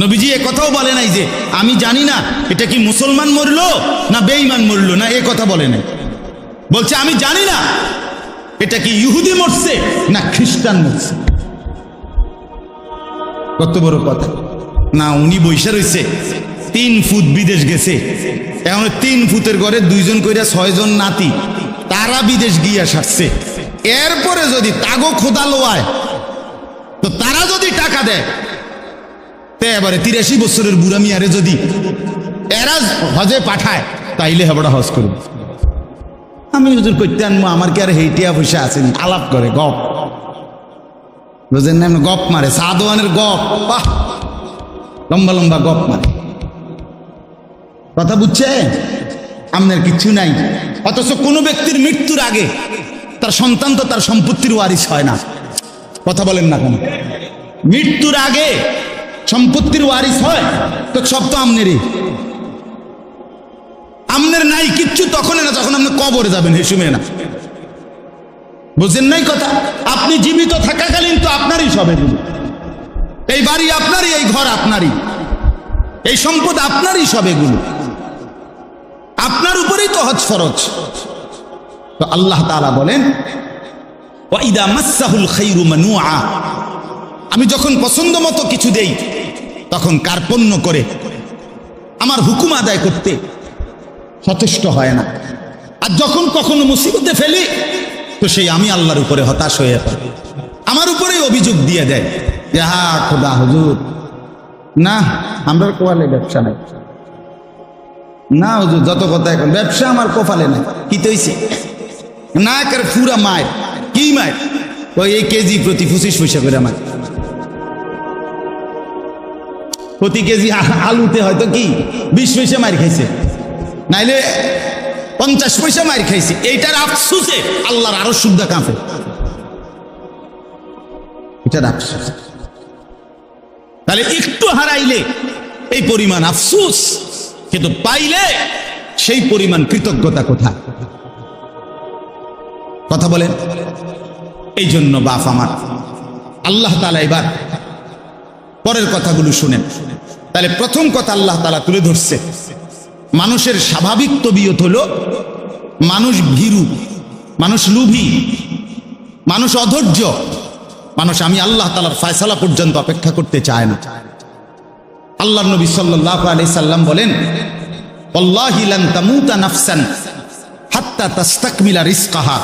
নবীজি এ কথাও বলে নাই যে আমি জানি না এটা কি মুসলমান মরলো না বেঈমান মরলো, না এ কথা বলে নাই, বলছে আমি জানি না এটা কি ইহুদি মরছে না খ্রিস্টান মরছে? কত বড় কথা! না, উনি বৈশা রয়েছে 3 ফুট বিদেশ গেছে, এখন 3 ফুটের ঘরে 2 জন কইরা 6 জন নাতি, তারা বিদেশ গিয়া সারছে। এরপরে যদি তাগো খোদা লোয়ায়, তো তারা যদি টাকা দেয়, তে এবারে 83 বছরের বুড়া মিয়ারে যদি এরা হজে পাঠায়, তাইলে হেবড়া হজ করবে। আমি হুজুর করতে আনবো, আমার কি আর হেইটিয়া পয়সা আসেনি? আলাপ করে গপ, বুঝেন না? গপ মারে, সাদওয়ানের গপ, বাহ, লম্বা লম্বা গপ মারে। কথা বুঝছে? আপনার কিচ্ছু নাই। অথচ কোনো ব্যক্তির মৃত্যুর আগে তার সন্তান তো তার সম্পত্তির ওয়ারিস হয় না। কথা বলেন না কেন? মৃত্যুর আগে সম্পত্তির ওয়ারিস হয় তো সব তো আমনেরই। আমনের নাই কিচ্ছু তখন না যখন আপনি কবরে যাবেন, হে শুনে না, বুঝেন নাই কথা? আপনি জীবিত থাকাকালীন তো আপনারই সব এগুলো। এই বাড়ি আপনারই, এই ঘর আপনারই, এই সম্পদ আপনারই সব এগুলো, আপনার উপরেই তো হজ ফরজ। তো আল্লাহ তাআলা বলেন, ওয়াইদা মাসসাহুল খায়রু মানুআ, আমি যখন পছন্দ মতো কিছু দেই তখন কার্পণ্য করে আমার হুকুম আদায় করতে সচেষ্ট হয় না। আর যখন কখনো মুসিবতে ফেলি তো সেই আমি আল্লাহর উপরে হতাশ হয়ে পড়ি, আমার উপরেই অভিযোগ দিয়ে দেয় যে হা খোদা হুজুর, না আমরা কোয়ালে ব্যবসা নাই, না হুজুর যত কথা এখন ব্যবসা আমার কপালে নাই। কি তৈছে না কার পুরা মায়ের কি মায়ের ওই এই কেজি প্রতি 25 পয়সা করে আমার প্রতি কেজি আলুতে হয়তো কি 20 পয়সা মার খাইছে, নাইলে 50 পয়সা মার খাইছে। এইটার আফসোসে আল্লাহর আরো সুদ্ধা কাঁপে, এটার আফসোস। তাহলে একটু হারাইলে এই পরিমাণ আফসোস, কিন্তু পাইলে সেই পরিমাণ কৃতজ্ঞতা কোথায়? কথা বলেন। এই জন্য বাপ আমার, আল্লাহ তাআলা এবার পরের কথাগুলো শুনেন। তাহলে প্রথম কথা আল্লাহ তাআলা তুলে ধরছে, মানুষের স্বাভাবিক তবিয়ত হলো মানুষ ভীরু, মানুষ লোভী, মানুষ অধৈর্য, মানুষ আমি আল্লাহ তাআলার ফয়সালা পর্যন্ত অপেক্ষা করতে চায় না। আল্লাহর নবী সাল্লাল্লাহু আলাইহি সাল্লাম বলেন, ওয়াল্লাহি লান তামুতা নাফসান হাত্তা তাস্তাকমিলা রিজকাহা।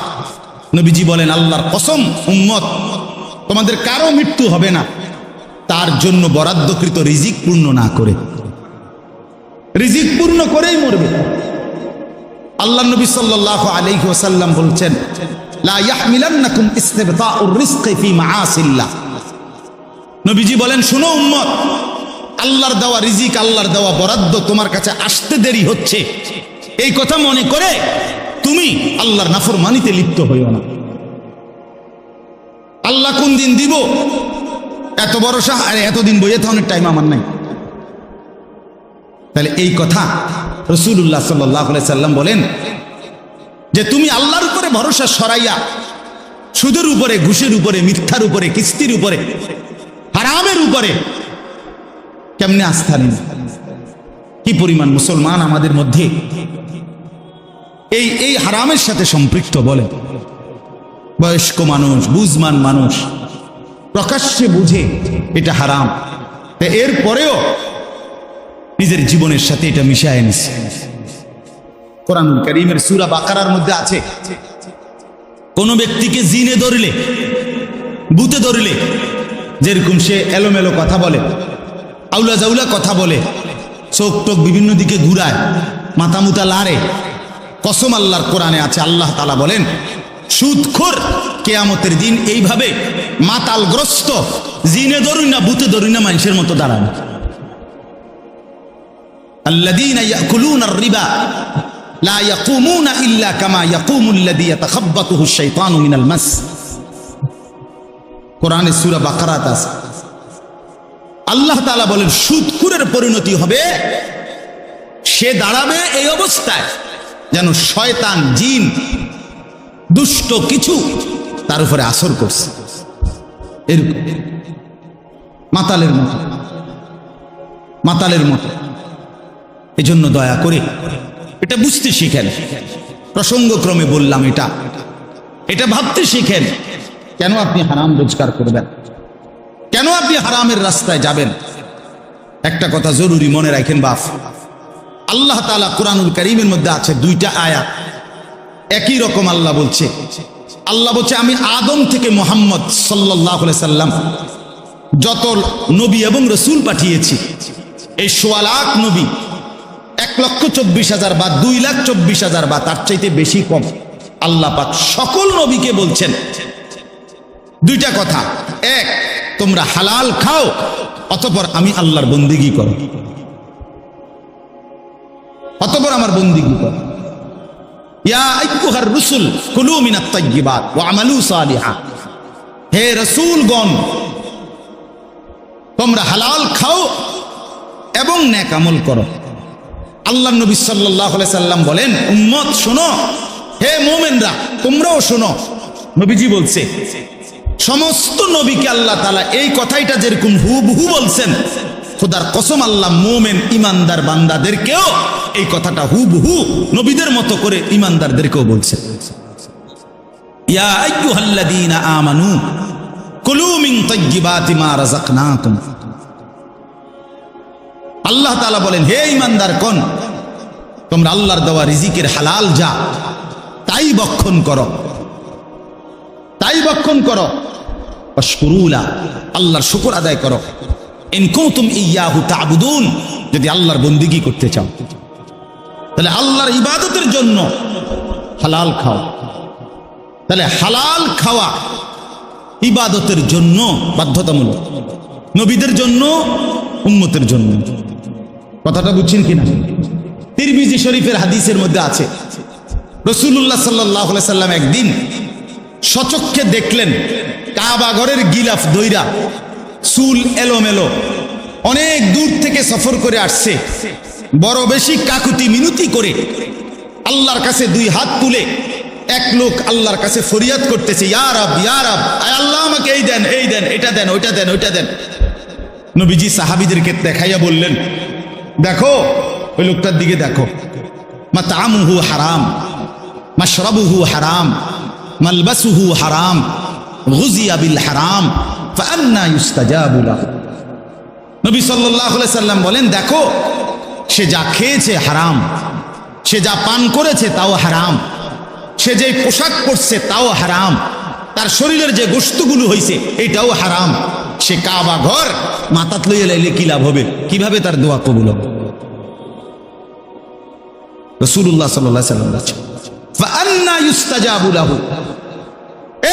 নবীজি বলেন, আল্লাহর কসম উম্মত, তোমাদের কারো মৃত্যু হবে না তার জন্য বরাদ্দকৃত রিজিক পূর্ণ না করে। রিজিক পূর্ণ করেই মরবে। আল্লাহর নবী সাল্লাল্লাহু আলাইহি ওয়াসাল্লাম বলছেন, লা ইয়াহমিলান্নাকুম ইসতিবতাউর রিজকি ফি মাআসিল্লাহ। নবীজি বলেন, শুনো উম্মত, আল্লাহর দেওয়া রিজিক, আল্লাহর দেওয়া বরাদ্দ তোমার কাছে আসতে দেরি হচ্ছে, এই কথা মনে করে তুমি আল্লাহর নাফরমানিতে লিপ্ত হইও না। আল্লাহ কোন দিন দিব এত ভরসা, আরে এতদিন বইয়ে তো অনেক টাইম আমার নাই। তাহলে এই কথা রাসূলুল্লাহ সাল্লাল্লাহু আলাইহি সাল্লাম বলেন যে তুমি আল্লাহর উপরে ভরসা সরাইয়া সুদের উপরে, ঘুষের উপরে, মিথ্যার উপরে, কিস্তির উপরে, হারামের উপরে কেমনে আস্থা নেই? কি পরিমাণ মুসলমান আমাদের মধ্যে এই হারামের সাথে সম্পৃক্ত? বলে বয়স্ক মানুষ, বুঝমান মানুষ প্রকাশ্যে বুঝে এটা হারাম, এরপরেও নিজের জীবনের সাথে এটা মিশায় নিছে। কোরআনুল কারীমের সূরা বাকারার মধ্যে আছে, কোন ব্যক্তিকে জিনে ধরলে, ভূতে ধরলে, যেরকম সে এলোমেলো কথা বলে, আউলা জাউলা কথা বলে, চোখ টোক বিভিন্ন দিকে ঘুরায়, মাথা মুতা লাড়ে, কসম আল্লাহর কোরআনে আছে, আল্লাহ তাআলা বলেন, সুদখোর কিয়ামতের দিন এইভাবে মাতালগ্রস্ত, জিনে ধরুন না ভূতে ধরুন না মানুষের মতো দাঁড়ানো। আল্লাযীনা ইয়াকুলুনা আর-রিবা লা ইয়াকুমুনা ইল্লা কামা ইয়াকুমুল্লাযী ইয়াতাখাব্বাতুহু আশ-শাইতানু মিনাল মাস। কোরআনে সূরা বাকারাতে আছে, আল্লাহ তাআলা বলেন সুদখোরের পরিণতি হবে, সে দাঁড়াবে এই অবস্থায় যেন শয়তান, জিন, দুষ্ট কিছু তার উপরে আসর করছে, এরকম মাতালের মতো, মাতালের মতো। এই জন্য দয়া করে এটা বুঝতে শিখেন। প্রসঙ্গক্রমে বললাম এটা, এটা ভাবতে শিখেন। কেন আপনি হারাম রোজগার করবেন? কেন আপনি হারামের রাস্তায় যাবেন? একটা কথা জরুরি মনে রাখেন বাপ, আল্লাহ তাআলা কুরআনুল কারীমের মধ্যে আছে দুইটা আয়াত, একই রকম আল্লাহ বলছে। আল্লাহ বলছে আমি আদম থেকে মুহাম্মদ সাল্লাল্লাহু আলাইহি সাল্লাম যত নবী এবং রসুল পাঠিয়েছি, এই ১৬ লাখ নবী ১,২৪,০০০ বা ২,২৪,০০০ বা তার চাইতে বেশি কম, আল্লাহ পাক সকল নবীকে বলছেন দুইটা কথা। এক, তোমরা হালাল খাও, অতঃপর আমি আল্লাহর বন্দেগী করো, অতঃপর আমার বন্দেগী করো। ইয়া আইয়ুহার রুসুল কুলু মিনাত তাইয়্যিবাত ওয়া আমালু সালিহা, হে রাসূলগণ তোমরা হালাল খাও এবং নেক আমল করো। আল্লাহর নবী সাল্লাল্লাহু আলাইহি সাল্লাম বলেন, উম্মত শোনো, হে মুমিনরা তোমরাও শোনো। নবীজি বলছে সমস্ত নবীকে আল্লাহ তাআলা এই কথাইটা যেরকম হুবহু বলছেন, খোদার কসম আল্লাহ মুমিন ইমানদার বান্দাদেরকেও এই কথাটা হুবহু নবীদের মতো করে ইমানদারদেরকেও বলছেন। ইয়া আইয়ুহাল্লাযীনা আমানু কুলু মিন তাইয়্যিবাতি মা রাযাকনাকুম। আল্লাহ তাআলা বলেন, হে ইমানদারগণ তোমরা আল্লাহর দেওয়া রিজিকের হালাল যা তাই ভক্ষণ করো, তাই ভক্ষণ করো। ওয়াশকুরুলা, আল্লাহর শুকর আদায় করো। ইন কুনতুম ইয়াহু তা'বুদুন, যদি আল্লাহর বন্দেগী করতে চাও তাহলে আল্লাহর ইবাদতের জন্য হালাল খাও। তাহলে হালাল খাওয়া ইবাদতের জন্য বাধ্যতামূলক, নবীদের জন্য, উম্মতের জন্য। কথাটা বুঝছেন কিনা? তিরমিজি শরীফের হাদিসের মধ্যে আছে রাসূলুল্লাহ সাল্লাল্লাহু আলাইহি সাল্লাম একদিন সচক্ষে দেখলেন কাবা ঘরের গিলাফ দইরা, চুল এলোমেলো, অনেক দূর থেকে সফর করে আসছে, বড় বেশি কাকুতি মিনতি করে আল্লাহর কাছে দুই হাত তুলে এক লোক আল্লাহর কাছে ফরিয়াদ করতেছে, ইয়া রব, ইয়া রব, আয় আল্লাহ আমাকে এই দেন, এই দেন, এটা দেন, ওইটা দেন, ওইটা দেন। নবীজি সাহাবীদেরকে দেখাইয়া বললেন, দেখো ওই লোকটার দিকে দেখো, মাতআমুহু হারাম, মাশরাবুহু হারাম, মালবাসুহু হারাম, গুযিয়া বিল হারাম, ফাআন্না ইউস্তাজাবু লাহু। নবী সাল্লাল্লাহু আলাইহি সাল্লাম বলেন, দেখো সে যা খেয়েছে হারাম, সে যা পান করেছে তাও হারাম, সে যে পোশাক পরছে তাও হারাম, তার শরীরের যে গোশতগুলো হয়েছে এটাও হারাম। সে কাবা ঘর মাথাত লইয়া লাইলে কি লাভ হবে? কিভাবে তার দোয়া কবুল হবে? রাসূলুল্লাহ সাল্লাল্লাহু আলাইহি সাল্লাম বলেছেন, ফাআন্না ইউস্তাজাবু লাহু।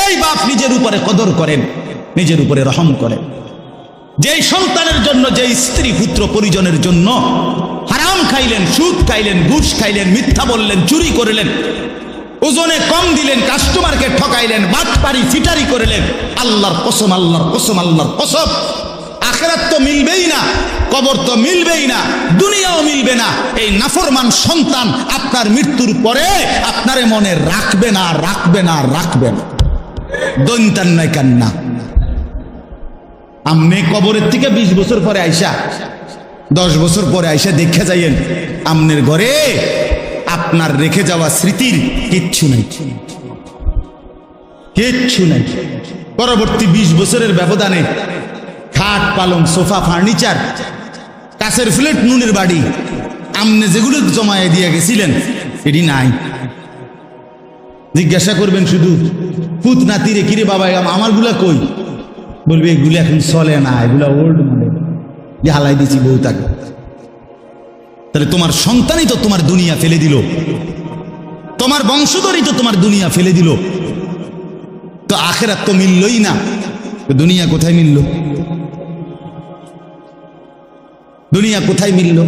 এই বাপ নিজের উপরে কদর করেন, নিজের উপরে রহম করেন। যেই সন্তানের জন্য, যে স্ত্রী পুত্র পরিজনের জন্য হারাম খাইলেন, সুদ খাইলেন, ঘুষ খাইলেন, মিথ্যা বললেন, চুরি করলেন, ওজনে কম দিলেন, কাস্টমারকে ঠকাইলেন, বাটপারি ফিটারি করলেন, আল্লাহর কসম, আল্লাহর কসম, আল্লাহর কসম, আখিরাত তো মিলবেই না, কবর তো মিলবেই না, দুনিয়াও মিলবে না। এই নাফরমান সন্তান আপনার মৃত্যুর পরে আপনারে মনে রাখবে না, রাখবে না, রাখবে না। দৈন্তান নাই কান্না। আমনে কবরের থেকে 20 বছর পরে আইসা, 10 বছর পরে আইসা দেখে যাইয়েন আমনের ঘরে আপনার রেখে যাওয়া স্মৃতির কিচ্ছু নাই, কিচ্ছু নাই। পরবর্তী 20 বছরের ব্যবধানে খাট, পালং, সোফা, ফার্নিচার, কাছের ফ্লেট, নুনের বাড়ি, আমনে যেগুলো জমায়ে দিয়ে গেছিলেন এটি নাই। জিজ্ঞাসা করবেন শুধু পুত নাতিরে, কিরে বাবা আমারগুলা কই? বলবে এগুলো এখন চলে না, এগুলা ওল্ড মডেল, হালাই দিয়েছি বউ তাকে। তাহলে তোমার সন্তানই তো তোমার দুনিয়া ফেলে দিল, তোমার বংশধরই তো তোমার দুনিয়া ফেলে দিল। তো আখিরাত তো মিললই না, তো দুনিয়া কোথায় মিলল? দুনিয়া কোথায় মিলল?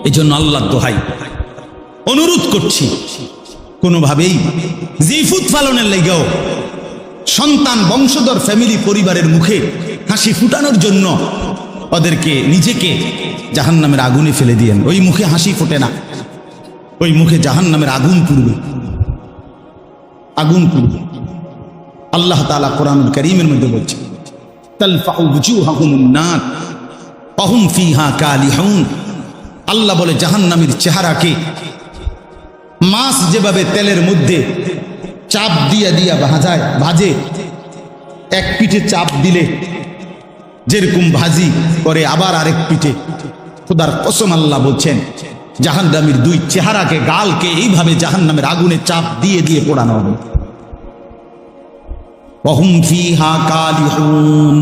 এই জন্য আল্লাহর দোহাই অনুরোধ করছি, কোনোভাবেই জিফুত পালনের লেগেও সন্তান, বংশধর, ফ্যামিলি, পরিবারের মুখে হাসি ফুটানোর জন্য ওদেরকে, নিজেকে জাহান্নামের আগুনে ফেলে দিয়েন। ওই মুখে হাসি ফোটে না, ওই মুখে জাহান্নামের আগুন পুড়বে, আগুন পুড়বে। আল্লাহ তাআলা কোরআনুল কারীমের মধ্যে বলছেন, তালফাউ বুজুহাহুমুন নার ওয়া হুম ফিহা কালিহুন। আল্লাহ বলে জাহান্নামীর চেহারাকে মাছ যেভাবে তেলের মধ্যে চাপ দিয়া দিয়া ভাজে। এক পিঠে চাপ দিলে যেরকম ভাজি করে আবার আরেক পিঠে। খোদার কসম আল্লাহ বলছেন জাহান্নামীর দুই চেহারাকে, গালকে এইভাবে জাহান্নামের আগুনে চাপ দিয়ে দিয়ে পোড়ানো হবে। ওয়াহুম ফিহা কালিহুন।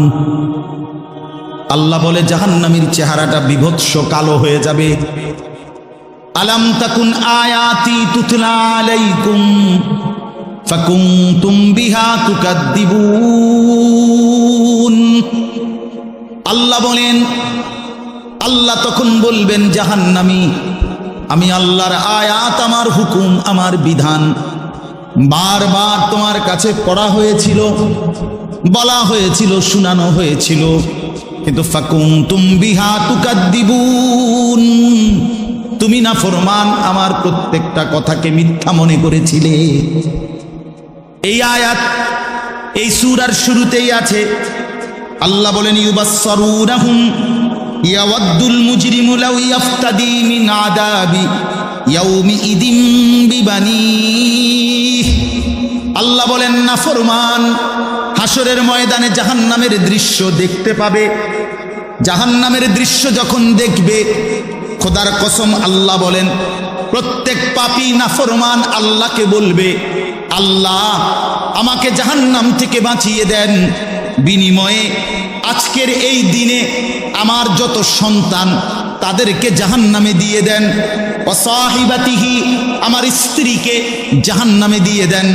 আল্লাহ বলে জাহান্নামীর চেহারাটা বিভৎস কালো হয়ে যাবে। আলাম তাকুন আয়াতি তুতলা আলাইকুম ফাকুনতুম বিহা তুকাদ্দিবুন। আল্লাহ বলেন, আল্লাহ তখন বলবেন জাহান্নামী, আমি আল্লাহর আয়াত, আমার হুকুম, আমার বিধান বারবার তোমার কাছে পড়া হয়েছিল, বলা হয়েছিল, শোনানো হয়েছিল, কিন্তু ফাকুনতুম বিহা তুকাদ্দিবুন, তুমি না ফরমান, আমার প্রত্যেকটা কথাকে মিথ্যা মনে করেছিলে। এই আয়াত এই সূরার শুরুতেই আছে। আল্লাহ বলেন ইউবাসসারুনাহুম ইয়াওয়াদ্দুল মুজরিমু লাউ ইয়াফতাদি মিন আযাবি ইয়াউমিইদিন বিবানিহি। আল্লাহ বলেন নাফরমান হাসরের ময়দানে জাহান্নামের দৃশ্য দেখতে পাবে। জাহান্নামের দৃশ্য যখন দেখবে, খোদার কসম আল্লাহ বলেন প্রত্যেক পাপী নাফরমান আল্লাহকে বলবে, আল্লাহ আমাকে জাহান্নাম থেকে বাঁচিয়ে দেন, বিনিময়ে আজকের এই দিনে আমার যত সন্তান তাদেরকে জাহান্নামে দিয়ে দেন। ওয়া সাহিবাতিহি, আমার স্ত্রীকে জাহান্নামে দিয়ে দেন।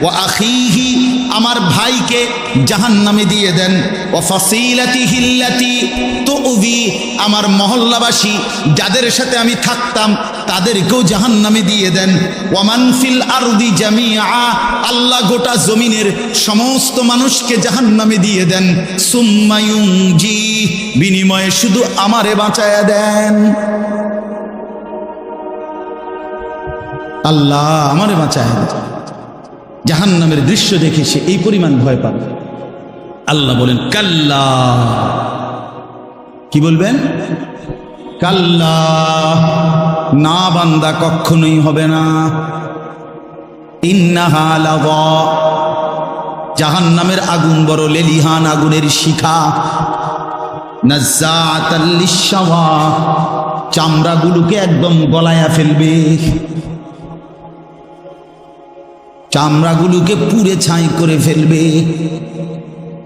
ওয়া আখিহি, আমার ভাইকে জাহান্নামে দিয়ে দেন। ওয়া ফাসিলাতিহি আল্লাতি তুউযি, আমার মহল্লাবাসী যাদের সাথে আমি থাকতাম তাদেরকেও জাহান্নামে দিয়ে দেন। ওয়া মান ফিল আরদি জামিআ, আল্লাহ গোটা জমিনের সমস্ত মানুষকে জাহান্নামে দিয়ে দেন। সুম্মা ইউনজি, বিনিময়ে শুধু আমারে বাঁচায়া দেন। আল্লাহ আমারে বাঁচায় দেন। জাহান্নামের দৃশ্য দেখে সে এই পরিমাণ ভয় পাবে। আল্লাহ বলেন কাল্লা, কি বলবেন? কাল্লা, না বান্দা কখনোই হবে না। ইন্নাহা লাযা, জাহান্নামের আগুন বড় লেলিহান আগুনের শিখা। নাজ্জাআতাল লিশশাওয়া, চামড়াগুলোকে একদম গলায়া ফেলবে, চামড়াগুলোকে পুড়ে ছাই করে ফেলবে।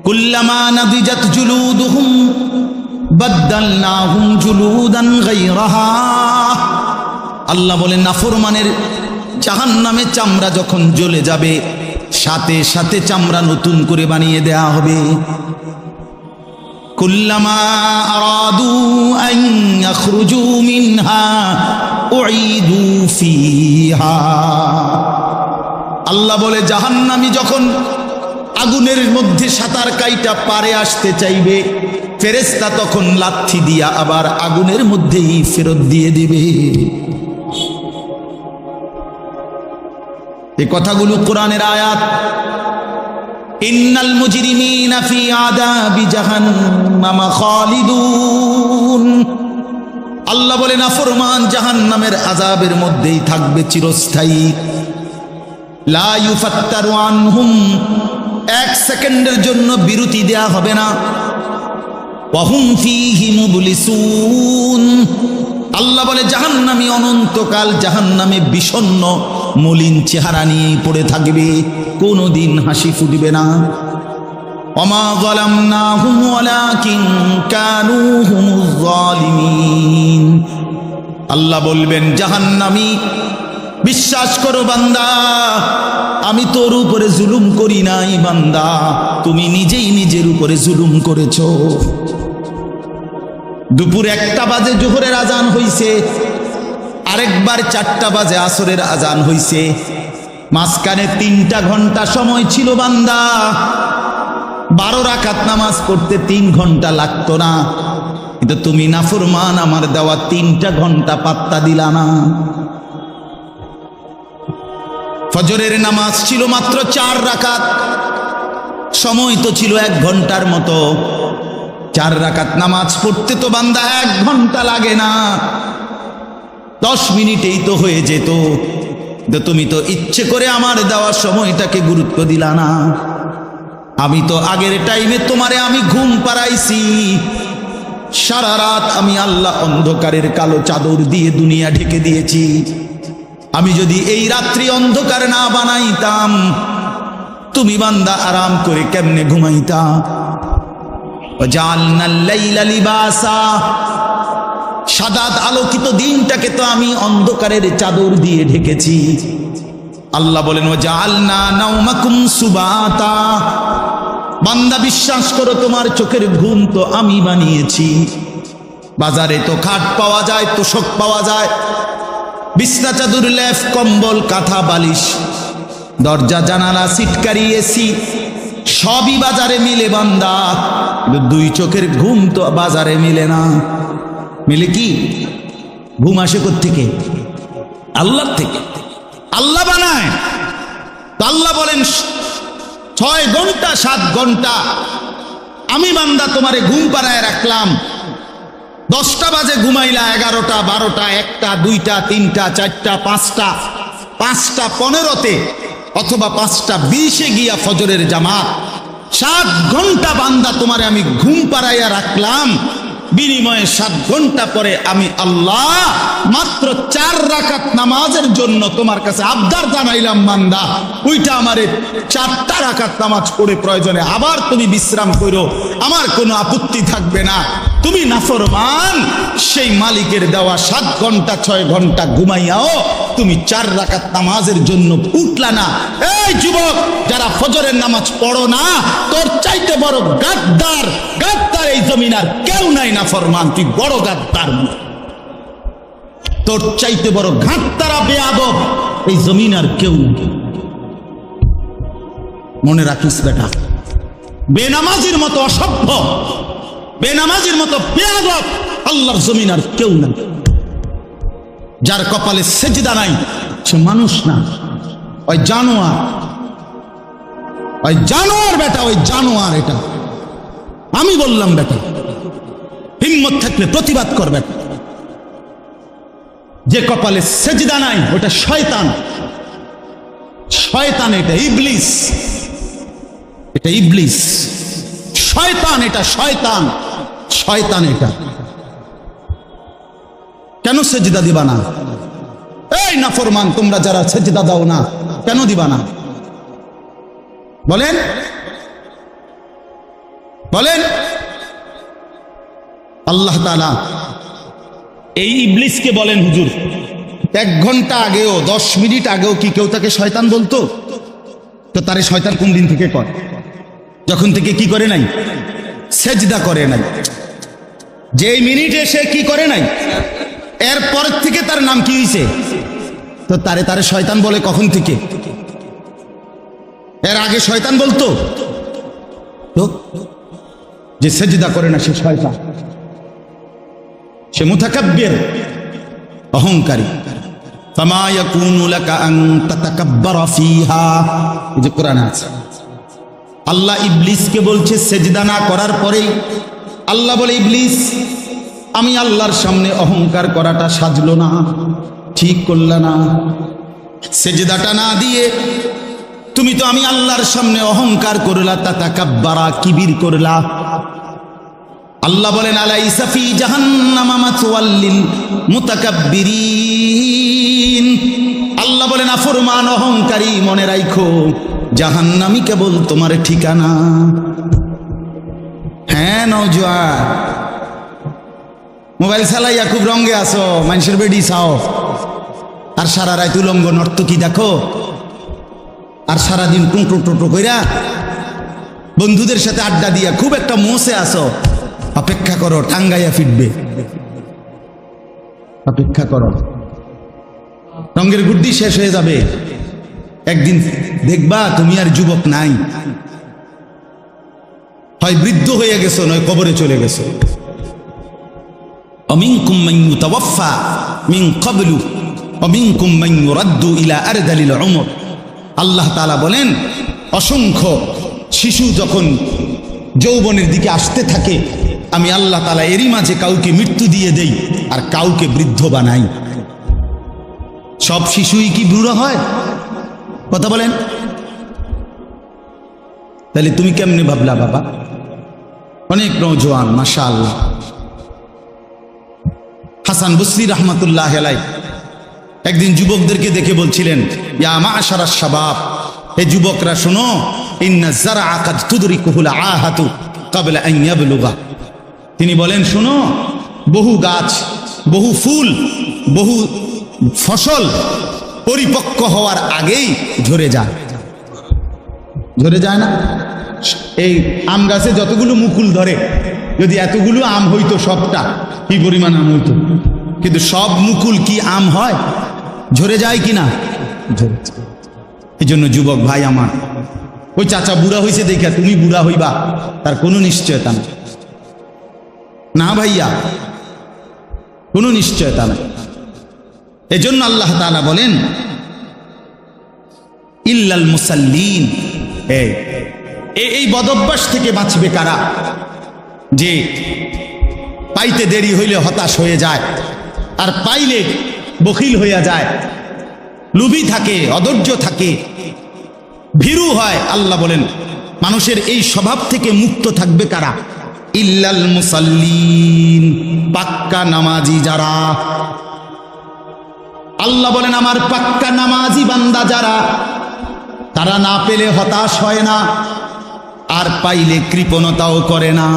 কুল্লামা নাদিজাত জুলুদুহুম বাদদালনাহুম জুলুদান গায়রাহা। আল্লাহ বলেন নাফরমানের জাহান্নামে চামড়া যখন জ্বলে যাবে, সাথে সাথে চামড়া নতুন করে বানিয়ে দেয়া হবে। কুল্লামা আরাদু আন ইয়াখরুজু মিনহা উঈদু ফিহা। আল্লাহ বলে জাহান্নামী যখন আগুনের মধ্যে সাঁতার কাইটা পারে আসতে চাইবে, ফেরেশতা তখন লাথি দিয়া আবার আগুনের মধ্যেই ফেরত দিয়ে দিবে। এই কথাগুলো কোরআনের আয়াত। ইন্নাল মুজরিমিনা ফি আযাবি জাহান্নাম খালিদুন। আল্লাহ বলে নাফরমান জাহান্নামের আযাবের মধ্যেই থাকবে চিরস্থায়ী। লা ইউফাত্তারু আনহুম, এক সেকেন্ডের জন্য বিরতি দেয়া হবে না। ওয়াহুম ফীহি মুবলিসুন। আল্লাহ বলে জাহান্নামী অনন্তকাল জাহান্নামে বিষণ্ণ মলিন চেহারা নিয়েই পড়ে থাকবে, কোনোদিন হাসি ফুটবে না। ওমা যালামনাহুম ওয়ালাকিন কানু হুমুজ জালিমিন। আল্লাহ বলবেন জাহান্নামী, বিশ্বাস করো বান্দা, আমি তোর উপরে জুলুম করি নাই বান্দা, তুমি নিজেই নিজের উপরে জুলুম করেছো। দুপুর 1টা বাজে জোহরের আজান হইছে, আরেকবার 4টা বাজে আসরের আজান হইছে, মাঝখানে 3টা ঘন্টা সময় ছিল বান্দা। 12 রাকাত নামাজ পড়তে 3 ঘন্টা লাগতো না, কিন্তু তুমি নাফরমান, আমার দেওয়া 3টা ঘন্টা পাত্তা দিলা না। ফজরের নামাজ ছিল মাত্র 4 রাকাত, সময় তো ছিল 1 ঘন্টার মতো। 4 রাকাত নামাজ পড়তে তো বান্দা 1 ঘন্টা লাগে না, 10 মিনিটেই তো হয়ে যেত। তো তুমি তো ইচ্ছে করে আমার দেওয়ার সময়টাকে গুরুত্ব দিলা না। আমি তো আগের টাইমে তোমারে আমি ঘুম পাড়াইছি, সারা রাত আমি আল্লাহ অন্ধকারের কালো চাদর দিয়ে দুনিয়া ঢেকে দিয়েছি। আমি যদি এই রাত্রি অন্ধকার না বানাইতাম, তুমি বান্দা আরাম করে কেমনে ঘুমাইতা? ওয়াজআলনাল লাইলা লিবাসা, সাদাত আলোকিত দিনটাকে তো আমি অন্ধকারের চাদর দিয়ে ঢেকেছি। আল্লাহ বলেন ওয়াজআলনা নাওমাকুম সুবাতা, বান্দা বিশ্বাস করো তোমার চোখের ঘুম তো আমি বানিয়েছি। বাজারে তো খাট পাওয়া যায়, তোশক পাওয়া যায়, বিছনা চাদর লেফ কম্বল কাঁথা বালিশ দরজা জানালা সিটকারি এসি সবই বাজারে মিলে বান্দা, দুই চোখের ঘুম তো বাজারে মিলে না। মিলে কি? ঘুম আসে কোত্থেকে? আল্লাহর থেকে। আল্লাহ বানায়। তো আল্লাহ বলেন 6 ঘন্টা 7 ঘন্টা আমি বান্দা তোমারে ঘুম পাড়ায় রাখলাম। 10টা বাজে ঘুমাইলা, 11টা 12টা 1টা 2টা 3টা 4টা 5টা 5টা 15তে অথবা 5টা 20-এ গিয়া ফজরের জামাত। 7 ঘন্টা বান্দা তোমারে আমি ঘুম পাড়াইয়া রাখলাম, বিনিময়ে 7 ঘন্টা পরে আমি আল্লাহ মাত্র 4 রাকাত নামাজের জন্য তোমার কাছে আবদার জানাইলাম, বান্দা ওইটা আমারে 4টা রাকাত নামাজ পড়ে প্রয়োজনে আবার তুমি বিশ্রাম করো, আমার কোনো আপত্তি থাকবে না। তুমি নাফরমান, সেই মালিকের দেওয়া 7 ঘন্টা 6 ঘন্টা ঘুমাইয়াও তুমি 4 রাকাত নামাজের জন্য উঠলা না। এই যুবক, যারা ফজরের নামাজ পড়ো না, তোর চাইতে বড় গাদ্দার গাদ্দার এই জমিন আর কেউ নাই। নাফরমান, তুই বড় গাদ্দার, তোর চাইতে বড় গাদ্দারা বেয়াদব এই জমিন আর কেউ নাই। মনে রাখিস বেটা, বেনামাজির মতো অসভ্য, বেনামাজির মতো বেয়াদব আল্লাহর জমিন আর কেউ নাই। যার কপালে সেজদা নাই সে মানুষ না, ওই জানোয়ার, ওই জানোয়ার বেটা, ওই জানোয়ার। এটা আমি বললাম বেটা, হিম্মত থাকলে প্রতিবাদ করবে। যে কপালে সেজদা নাই ওটা শয়তান, শয়তান, এটা ইবলিস, এটা ইবলিস, শয়তান, এটা শয়তান, শয়তান। এটা কেন সেজদা দিবা না? এই নাফরমান, তোমরা যারা সেজদা দাও না, কেন দিবা না? বলেন, বলেন। আল্লাহ তাআলা এই ইবলিসকে বলেন, হুজুর 1 ঘন্টা আগেও 10 মিনিট আগেও কি কেউ তাকে শয়তান বলতো? তো তারে শয়তান কোন দিন থেকে করে? যখন থেকে কি করে নাই? সেজদা করে নাই। যেই মিনিটে সে কি করে নাই, এরপর থেকে তার নাম কি হয়েছে? তো তারে শয়তান বলে কখন থেকে? এর আগে শয়তান বলতো? তো যে সেজদা করে না সে শয়তান, সে মুতাকাব্বির, অহংকারী। ফামা ইয়াকুনু লাকা আন তাতাকাব্বারা ফিহা, এই যে কোরআনে আছে। আল্লাহ ইবলিসকে বলছে সেজদা না করার পরেই আল্লাহ বলে, ইবলিস আমি আল্লাহর সামনে অহংকার করাটা সাজলো না, ঠিক করলা না। সেজদাটা না দিয়ে তুমি তো আমি আল্লাহর সামনে অহংকার করলা, তাতাকাব্বারা, কিবির করলা। আল্লাহ বলেন আলাইসা ফি জাহান্নামা মাথওয়াল লিল মুতাকাব্বিরিন। আল্লাহ বলেন নাফরমান অহংকারী, মনে রাখো জাহান্নামই কেবল তোমার ঠিকানা। হ্যাঁ নওজোয়ান, মোবাইল চালাইয়া খুব রঙে আসো, মানুষের বেডি চাও, আর সারা রাত উলঙ্গ নর্তকী দেখো, আর সারাদিন টুঁটো টুটো কইরা বন্ধুদের সাথে আড্ডা দিয়া খুব একটা মোসে আসো। অপেক্ষা করো, টাঙ্গাইয়া ফিটবে, অপেক্ষা করো, রঙের গুড্ডি শেষ হয়ে যাবে। একদিন দেখবা তুমি আর যুবক নাই, হয় বৃদ্ধ হয়ে গেছো নয় কবরে চলে গেছো। অমিনকুম মান ইউতাওয়াফা মিন ক্বাবলু অমিনকুম মান ইউরাদ্দু ইলা আরযালিল উমর। আল্লাহ তাআলা বলেন, অসংখ্য শিশু যখন যৌবনের দিকে আসতে থাকে, আমি আল্লাহ তাআলা এরই মাঝে কাউকে মৃত্যু দিয়ে দেই আর কাউকে বৃদ্ধ বানাই। সব শিশুই কি বুড়ো হয়? কথা বলেন। তাহলে তুমি কেমনে ভাবলা বাবা? অনেক নওজোয়ান মাশাআল্লাহ। হাসান বসরি রহমাতুল্লাহ আলাইহি একদিন যুবকদেরকে দেখে বলছিলেন, ইয়া মা'শারাশ শাবাব, হে যুবকরা শোনো, ইন্না যারআ কাদ তুদরিকুহুল আহাতু ক্বাবলা আন ইয়াবলুগা। তিনি বলেন, শোনো, বহু গাছ, বহু ফুল, বহু ফসল পরিপক্ক হওয়ার আগেই ঝরে যায়। ঝরে যায় না? এই আম গাছে যতগুলো মুকুল ধরে, যদি এতগুলো আম হইতো সবটা, কি পরিমাণ আম হইতো। কিন্তু সব মুকুল কি আম হয়? ঝরে যায় কিনা? এই জন্য যুবক ভাই আমার, ওই চাচা বুড়া হয়েছে দেখা তুমি বুড়া হইবা তার কোনো নিশ্চয়তা নেই। না ভাইয়া, কোনো নিশ্চয়তা নেই। এজন্য আল্লাহ তাআলা বলেন, ইল্লাল মুসাল্লিন, এই বদভ্যাস থেকে বাঁচবে কারা? যে পাইতে দেরি হইলে হতাশ হয়ে যায়, আর পাইলে বখিল হইয়া যায়, লোভী থাকে, অধৈর্য থাকে, ভীরু হয়। আল্লাহ বলেন, মানুষের এই স্বভাব থেকে মুক্ত থাকবে কারা? ইল্লাল মুসাল্লিন, পাক্কা নামাজি যারা। আল্লাহ বলেন, আমার পাক্কা নামাজি বান্দা যারা, তারা না পেলে হতাশ হয় না, আর পাইলে কৃপণতাও করে না।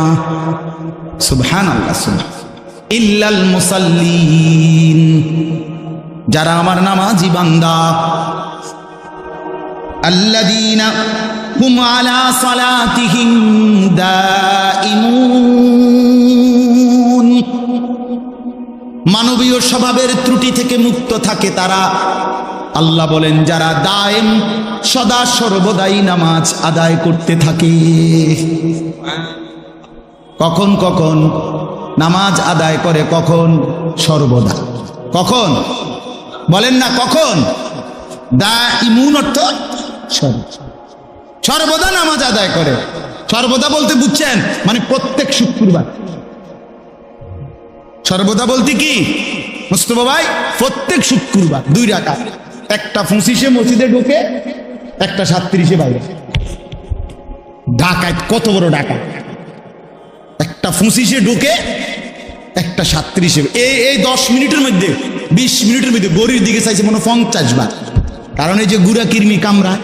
সুবহানাল্লাহ, সুবহান। ইল্লাল মুসাল্লিন, যারা আমার নামাজি বান্দা। আল্লাযীনা হুম আলা সালাতিহিম দাঈমুন, মানবীয় স্বভাবের ত্রুটি থেকে মুক্ত থাকে তারা। আল্লাহ বলেন, যারা দায়েম, সদা সর্বদাই নামাজ আদায় করতে থাকে। কখন কখন নামাজ আদায় করে? কখন? সর্বদা। কখন বলেন না? কখন? দাঈমুন অর্থ সর্বদা নামাজ আদায় করে। সর্বদা বলতে বুঝছেন মানে প্রত্যেক শুক্রবার। সর্বদা বলতে কি মুস্তফা ভাই? প্রত্যেক শুক্রবার 2 রাকাত, একটা 25-এ মসজিদে ঢোকে, একটা 37-এ বাইরে। ঢাকায় কত বড় ডাকাত! একটা 25-এ ঢোকে, একটা 37-এ। এই 10 মিনিটের মধ্যে, 20 মিনিটের মধ্যে গরির দিকে চাইছে মনে 50 বার। কারণ এই যে গুড়া কিরমি কামড়ায়,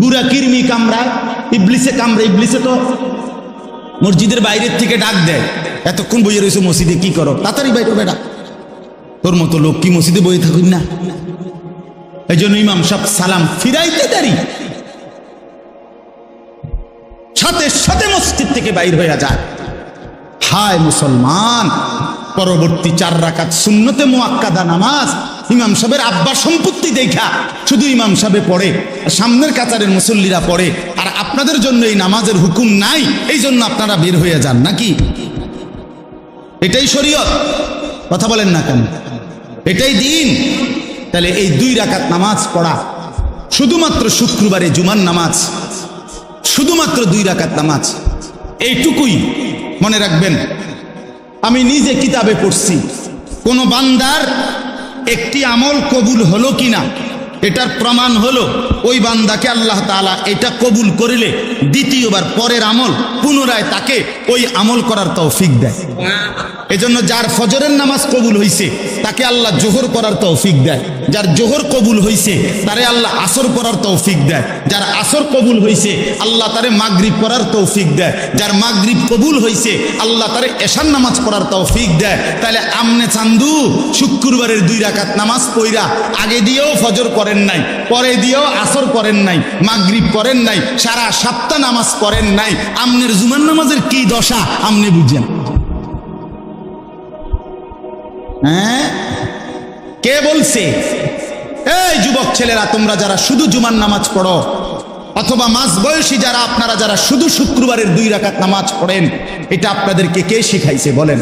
গুড়া কিরমি কামড়ায়, ইবলিসে কামড়ায়। ইবলিসে তো মসজিদের বাইরের থেকে ডাক দেয়, এতক্ষণ বইয়ে রয়েছে মসজিদে, কি করো? তাড়াতাড়ি বাইরে বেড়া, তোর মতো লোক কি মসজিদে বইয়ে থাকুন না? এই জন্য ইমাম সাহেব সালাম ফিরাইতে দেরি, সাথে সাথে মসজিদ থেকে বাইর হয়ে যায়। হায় মুসলমান, পরবর্তী 4 রাকাত সুন্নতে মুআক্কাদা নামাজ ইমাম সাহেবের আব্বা সম্পত্তি দেখা শুধু ইমাম সাহেবে পড়ে, সামনের কাতারের মুসল্লিরা পড়ে, আর আপনাদের জন্য এই নামাজের হুকুম নাই, এই জন্য আপনারা বের হয়ে যান নাকি? এটাই শরীয়ত? কথা বলেন না কেন? এটাই দিন? তাহলে এই 2 রাকাত নামাজ পড়া, শুধুমাত্র শুক্রবারে জুমার নামাজ, শুধুমাত্র 2 রাকাত নামাজ, এইটুকুই মনে রাখবেন। আমি নিজে কিতাবে পড়ছি, কোন বান্দার একটি আমল কবুল হলো কিনা এটার প্রমাণ হলো ওই বান্দাকে আল্লাহ তাআলা এটা কবুল করিলে দ্বিতীয়বার পরের আমল পুনরায় তাকে ওই আমল করার তৌফিক দেয়। এজন্য যার ফজরের নামাজ কবুল হইছে তাকে আল্লাহ জোহর করার তৌফিক দেয়, যার জোহর কবুল হইছে তারে আল্লাহ আসর করার তৌফিক দেয়, যার আসর কবুল হইছে আল্লাহ তারে মাগরিব করার তৌফিক দেয়, যার মাগরিব কবুল হইছে আল্লাহ তারে এশার নামাজ পড়ার তৌফিক দেয়। তাহলে আমনে চান্দু শুক্রবারের 2 রাকাত নামাজ পড়া আগে দিয়েও ফজর করেন নাই, পরে দিয়েও আসর করেন নাই, মাগরিব করেন নাই, সারা সপ্তাহ নামাজ করেন নাই, আমনের জুমার নামাজের কি দশা আমনে বুঝেন? হ্যাঁ, কে বলছে? এই যুবক ছেলেরা, তোমরা যারা শুধু জুমার নামাজ পড়ো, অথবা মাঝ বয়সী যারা, আপনারা যারা শুধু শুক্রবারের 2 রাকাত নামাজ পড়েন, এটা আপনাদেরকে কে শিখাইছে বলেন?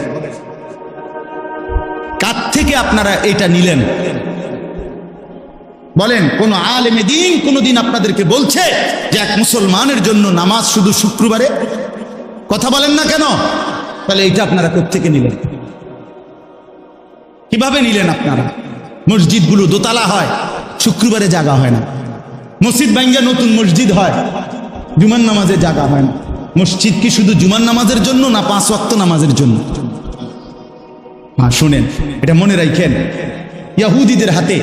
কার থেকে আপনারা এটা নিলেন বলেন? কোন আলেমে দ্বীন কোনদিন আপনাদেরকে বলছে যে এক মুসলমানের জন্য নামাজ শুধু শুক্রবারে? কথা বলেন না কেন? তাহলে এটা আপনারা কোত্থেকে নিলেন? কিভাবে নিলেন আপনারা? মসজিদগুলো দোতলা হয়, শুক্রবারে জাগা হয় না। মসজিদ ভাঙ্গা নতুন মসজিদ হয়, জুমার নামাজে জাগা হয় না। মসজিদ কি শুধু জুমার নামাজের জন্য না 5 ওয়াক্ত নামাজের জন্য? হ্যাঁ, শুনেন, এটা মনে রাখেন। ইহুদিদের হাতে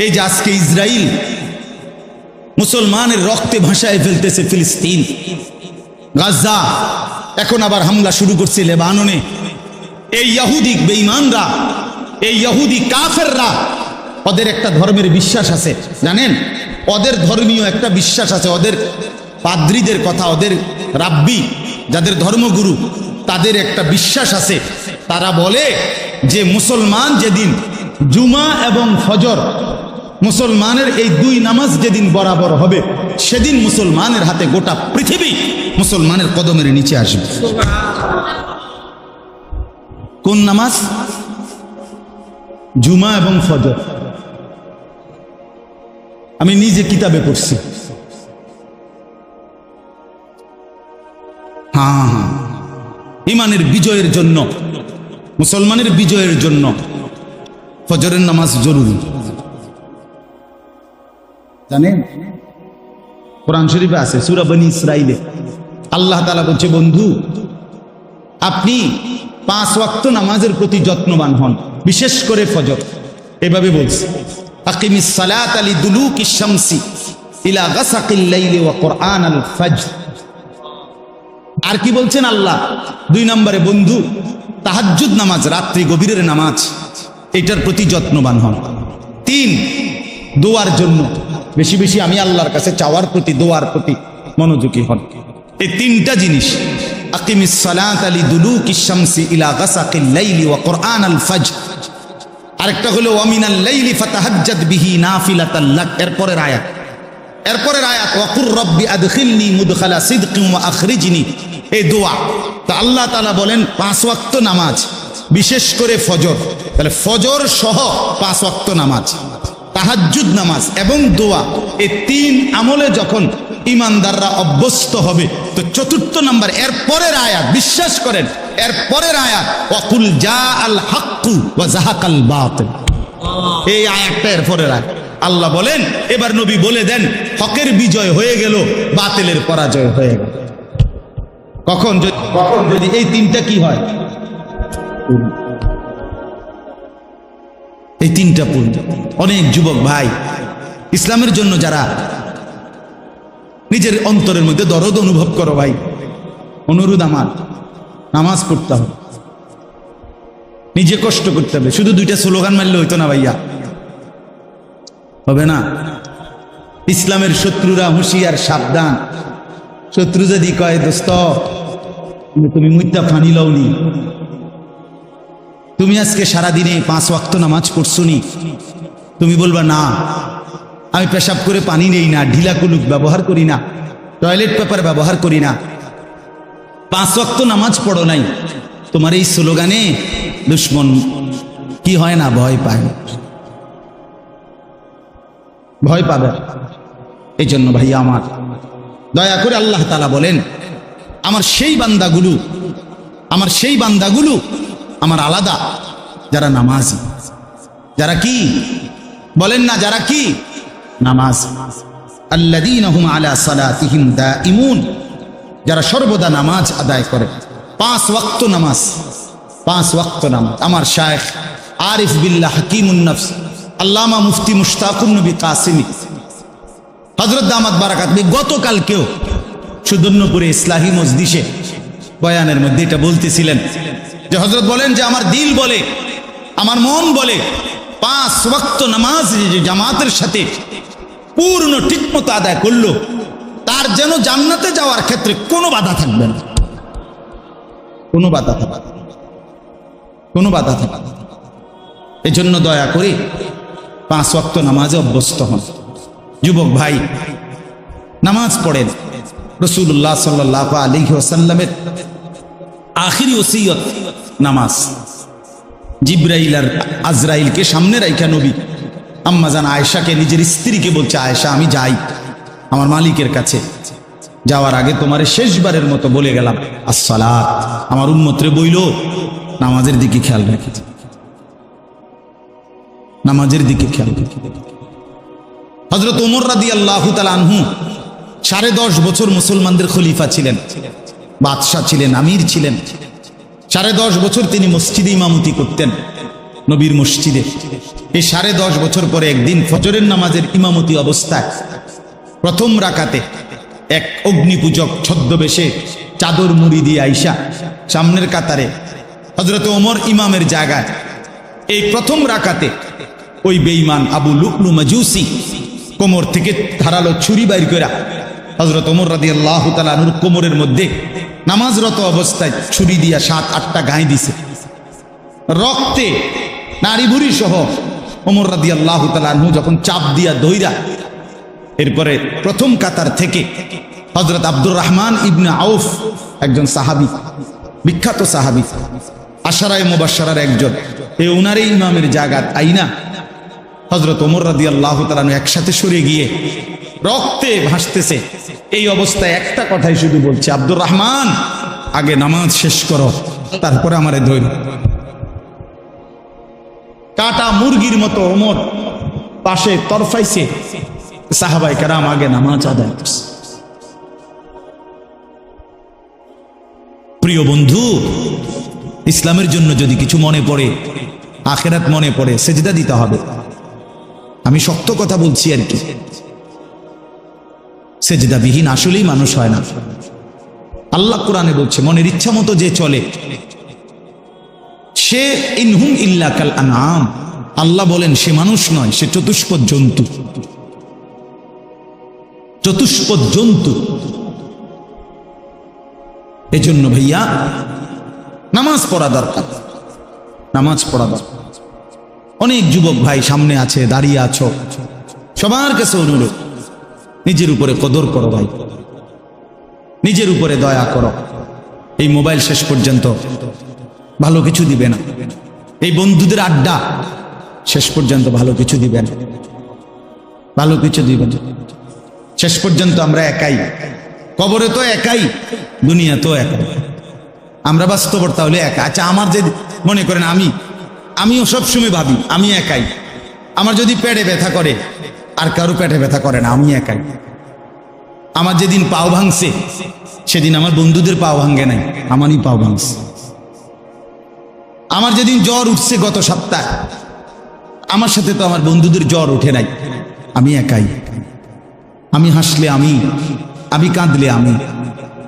এই যে আজকে ইসরায়েল মুসলমানের রক্তে ভাসায় ফেলতেছে ফিলিস্তিন, গাজা, এখন আবার হামলা শুরু করছে লেবাননে। এই ইহুদি বেঈমানরা, এই ইহুদি কাফেররা, ওদের একটা ধর্মের বিশ্বাস আছে, জানেন? ওদের ধর্মীয় একটা বিশ্বাস আছে। ওদের পাদ্রীদের কথা, ওদের রাব্বি যাদের ধর্মগুরু, তাদের একটা বিশ্বাস আছে। তারা বলে যে মুসলমান যেদিন জুমা এবং ফজর, মুসলমানের এই 2 নামাজ যেদিন বরাবর হবে, সেদিন মুসলমানের হাতে গোটা পৃথিবী মুসলমানের কদমের নিচে আসবে। কোন নামাজ? জুমা এবং ফজর। আমি নিজে কিতাবে পড়ছি। হ্যাঁ হ্যাঁ, ইমানের বিজয়ের জন্য, মুসলমানের বিজয়ের জন্য ফজরের নামাজ জরুরি, জানেন? কোরআন শরীফে আছে, সূরা বনী ইসরাইলে আল্লাহ তাআলা বলছে, বন্ধু আপনি 5 ওয়াক্ত নামাজের প্রতি যত্নবান হন, বিশেষ করে ফজর। এভাবে বলছে, আকিমিস সালাতা লিদুলুকিশ শামসি ইলা গাসাকিল লাইলি ওয়া কুরআনাল ফাজর। আর কি বলছেন আল্লাহ? 2 নম্বরে, বন্ধু তাহাজ্জুদ নামাজ, রাত্রি গভীরের নামাজ, এটার প্রতি যত্নবান হন। 3, দোয়ার জন্য বেশি বেশি আমি আল্লাহর কাছে চাওয়ার প্রতি, দোয়ার প্রতি মনোযোগী হন। এই 3টা জিনিস, আকিমিস সালাতা লিদুলুকিশ শামসি ইলা গাসাকিল লাইলি ওয়া কুরআনাল ফাজর। আরেকটা হলো ওয়া মিনাল লাইলি ফাতাহাজ্জাদ বিহি নাফিলাতাল লাক। এরপরের আয়াত ওয়া কুর রব্বি আদখিলনি মুদখালা সিদকিন ওয়া আখরিজনি, এই দোয়া। তো আল্লাহ তাআলা বলেন 5 ওয়াক্ত নামাজ, বিশেষ করে ফজর। তাহলে ফজর সহ 5 ওয়াক্ত নামাজ, তাহাজ্জুদ নামাজ এবং দোয়া, এই 3 আমলে যখন ইমানদাররা অভ্যস্ত হবে, তো 4 নম্বর এরপরের আয়াত, বিশ্বাস করেন, এরপরের আয়াত ওয়াকুল জাআল হাক্কু ওয়া যাহাকাল বাতিল, এই আয়াতটা এরপরের আয়াত। আল্লাহ বলেন, এবার নবী বলে দেন, হকের বিজয় হয়ে গেল, বাতিলের পরাজয় হয়ে গেল। কখন? যদি এই 3টা কি হয়, এই 3টা পূর্ণ। অনেক যুবক ভাই ইসলামের জন্য যারা নিজের অন্তরের মধ্যে দরদ অনুভব করো, ভাই অনুরোধ আমার, নামাজ পড়তে হবে, নিজে কষ্ট করতে হবে। শুধু 2টা স্লোগান মারলে হইতো না ভাইয়া, হবে না। ইসলামের শত্রুরা হুঁশিয়ার, সাবধান। শত্রু যদি কয়, দোস্ত তুমি মুইতা ফানি লওনি, তুমি আজকে সারাদিনে 5 ওয়াক্ত নামাজ পড়ছো নি, তুমি বলবা না, আমি পেশাব করে পানি নেই না, ঢিলা কুলুক ব্যবহার করি না, টয়লেট পেপার ব্যবহার করি না, 5 ওয়াক্ত নামাজ পড়ো নাই, তোমার এই স্লোগানে দুশ্মন কি হয় না, ভয় পায়, ভয় পাবে। এই জন্য ভাইয়া আমার, দয়া করে আল্লাহ তাআলা বলেন, আমার সেই বান্দাগুলো আমার আলাদা, যারা নামাজি, যারা কি বলেন না, যারা কি নামাজ, আল্লাযীনা হুম আলা সালাতিহিম দাঈমুন, যারা সর্বদা নামাজ আদায় করে। 5 ওয়াক্ত নামাজ, 5 ওয়াক্ত নামাজ। আমার শায়েখ আরিফ বিল্লাহ হাকিমুন নফস আল্লামা মুফতি মুশতাকুন নবী কাসিমি হযরত দামাত বারাকাত গতকালকেও সুদর্ণপুরে ইসলাহি মজলিসে বয়ানের মধ্যে এটা বলতেছিলেন যে হযরত বলেন যে আমার দিল বলে, আমার মন বলে, 5 ওয়াক্ত নামাজ যে জামাতের সাথে পূর্ণ ঠিকমতো আদায় করলো, তার যেন জান্নাতে যাওয়ার ক্ষেত্রে কোনো বাধা থাকবে না, কোনো বাধা থাকবে না, কোনো বাধা থাকবে না। এই জন্য দয়া করে 5 ওয়াক্ত নামাজে অভ্যস্ত হন। যুবক ভাই, নামাজ পড়েন। রাসূলুল্লাহ সাল্লাল্লাহু আলাইহি ওয়াসাল্লামের আখিরি ওসিয়ত নামাজ। জিবরাইল আর আজরাইলকে সামনে রাইখা নবী আম্মা জান আয়েশাকে, নিজের স্ত্রীকে বলছে, আয়েশা আমি যাই আমার মালিকের কাছে, যাওয়ার আগে তোমারে শেষবারের মতো বলে গেলাম আসসালাত, আমার উম্মতরে বইল নামাজের দিকে খেয়াল রেখেছে। নামাজের দিকে খেয়াল করি। হযরত ওমর রাদিয়াল্লাহু তাআলা আনহু 10.5 বছর মুসলমানদের খলিফা ছিলেন, বাদশাহ ছিলেন, আমির ছিলেন। 10.5 বছর তিনি মসজিদে ইমামতি করতেন, নবীর মসজিদে। এই 10.5 বছর পরে একদিন ফজরের নামাজের ইমামতি অবস্থায় প্রথম রাকাতে এক অগ্নিপূজক ছদ্মবেশে চাদর মুড়ি দিয়ে আইসা সামনের কাতারে হযরত ওমর ইমামের জায়গায় এই প্রথম রাকাতে ওই বেঈমান আবু লুকলু মাজুসি কোমর থেকে ধারালো ছুরি বাইর করে হযরত ওমর রাদিয়াল্লাহু তাআলা আনহুর কোমরের মধ্যে নামাজরত অবস্থায় ছুরি দিয়া 7-8টা গায়ে দিছে। রক্তে নারী ভুরি সহ ওমর রাদিয়াল্লাহু তাআলা আনহু যখন চাপ দিয়া দইরা এরপরে প্রথম কাতার থেকে হযরত আব্দুর রহমান ইবনে আউফ, একজন সাহাবী, বিখ্যাত সাহাবী, আশারায়ে মুবাশশারার একজন, এই উনারই ইমামের জায়গাত আইনা হযরত ওমর রাদিয়াল্লাহু তাআলা আনহু একসাথে সরে গিয়ে রক্তে ভাসতেছে। এই অবস্থায় একটা কথাই শুধু বলছে, আব্দুর রহমান, আগে নামাজ শেষ করো, তারপরে আমারে ধৈর্য। কাটা মুরগির মতো ওমর পাশে তরফাইছে, সাহাবায়ে কেরাম আগে নামাজ আদায় করছে। প্রিয় বন্ধু, ইসলামের জন্য যদি কিছু মনে পড়ে, আখিরাত মনে পড়ে, সেজদা দিতে হবে। আমি শক্ত কথা বলছি আর কি, সেজদাবিহীন আসলেই মানুষ হয় না। আল্লাহ কোরআনে বলছে, মনের ইচ্ছা মতো যে চলে সে ইনহুম ইল্লা কাল আনআম। আল্লাহ বলেন সে মানুষ নয়, সে চতুষ্পদ জন্তু। চতুষ্পদ জন্তু। এজন্য ভাইয়া নামাজ পড়া দরকার, নামাজ পড়া দরকার। অনেক যুবক ভাই সামনে আছে, দাঁড়িয়ে আছো, সবার কাছে অনুরোধ, নিজের উপরে কদর করো ভাই, নিজের উপরে দয়া করো। এই মোবাইল শেষ পর্যন্ত ভালো কিছু দিবে না, এই বন্ধুদের আড্ডা শেষ পর্যন্ত ভালো কিছু দিবে না, ভালো কিছু দিবে না। শেষ পর্যন্ত আমরা একাই, কবরে তো একাই, দুনিয়া তো একাই। আমরা বাস্তবতা হলে একা। আচ্ছা, আমার যে মনে করেন আমিও সবসময় ভাবি আমি একাই। আমার যদি পেটে ব্যথা করে, আর কারো পেটে ব্যথা করে না, আমি একাই। আমার যেদিন পাও ভাঙছে সেদিন আমার বন্ধুদের পাও ভাঙে নাই, আমারই পাও ভাঙছে। আমার যেদিন জ্বর উঠছে গত সপ্তাহে, আমার সাথে তো আমার বন্ধুদের জ্বর উঠে নাই, আমি একাই। আমি হাসলে আমি কাঁদলে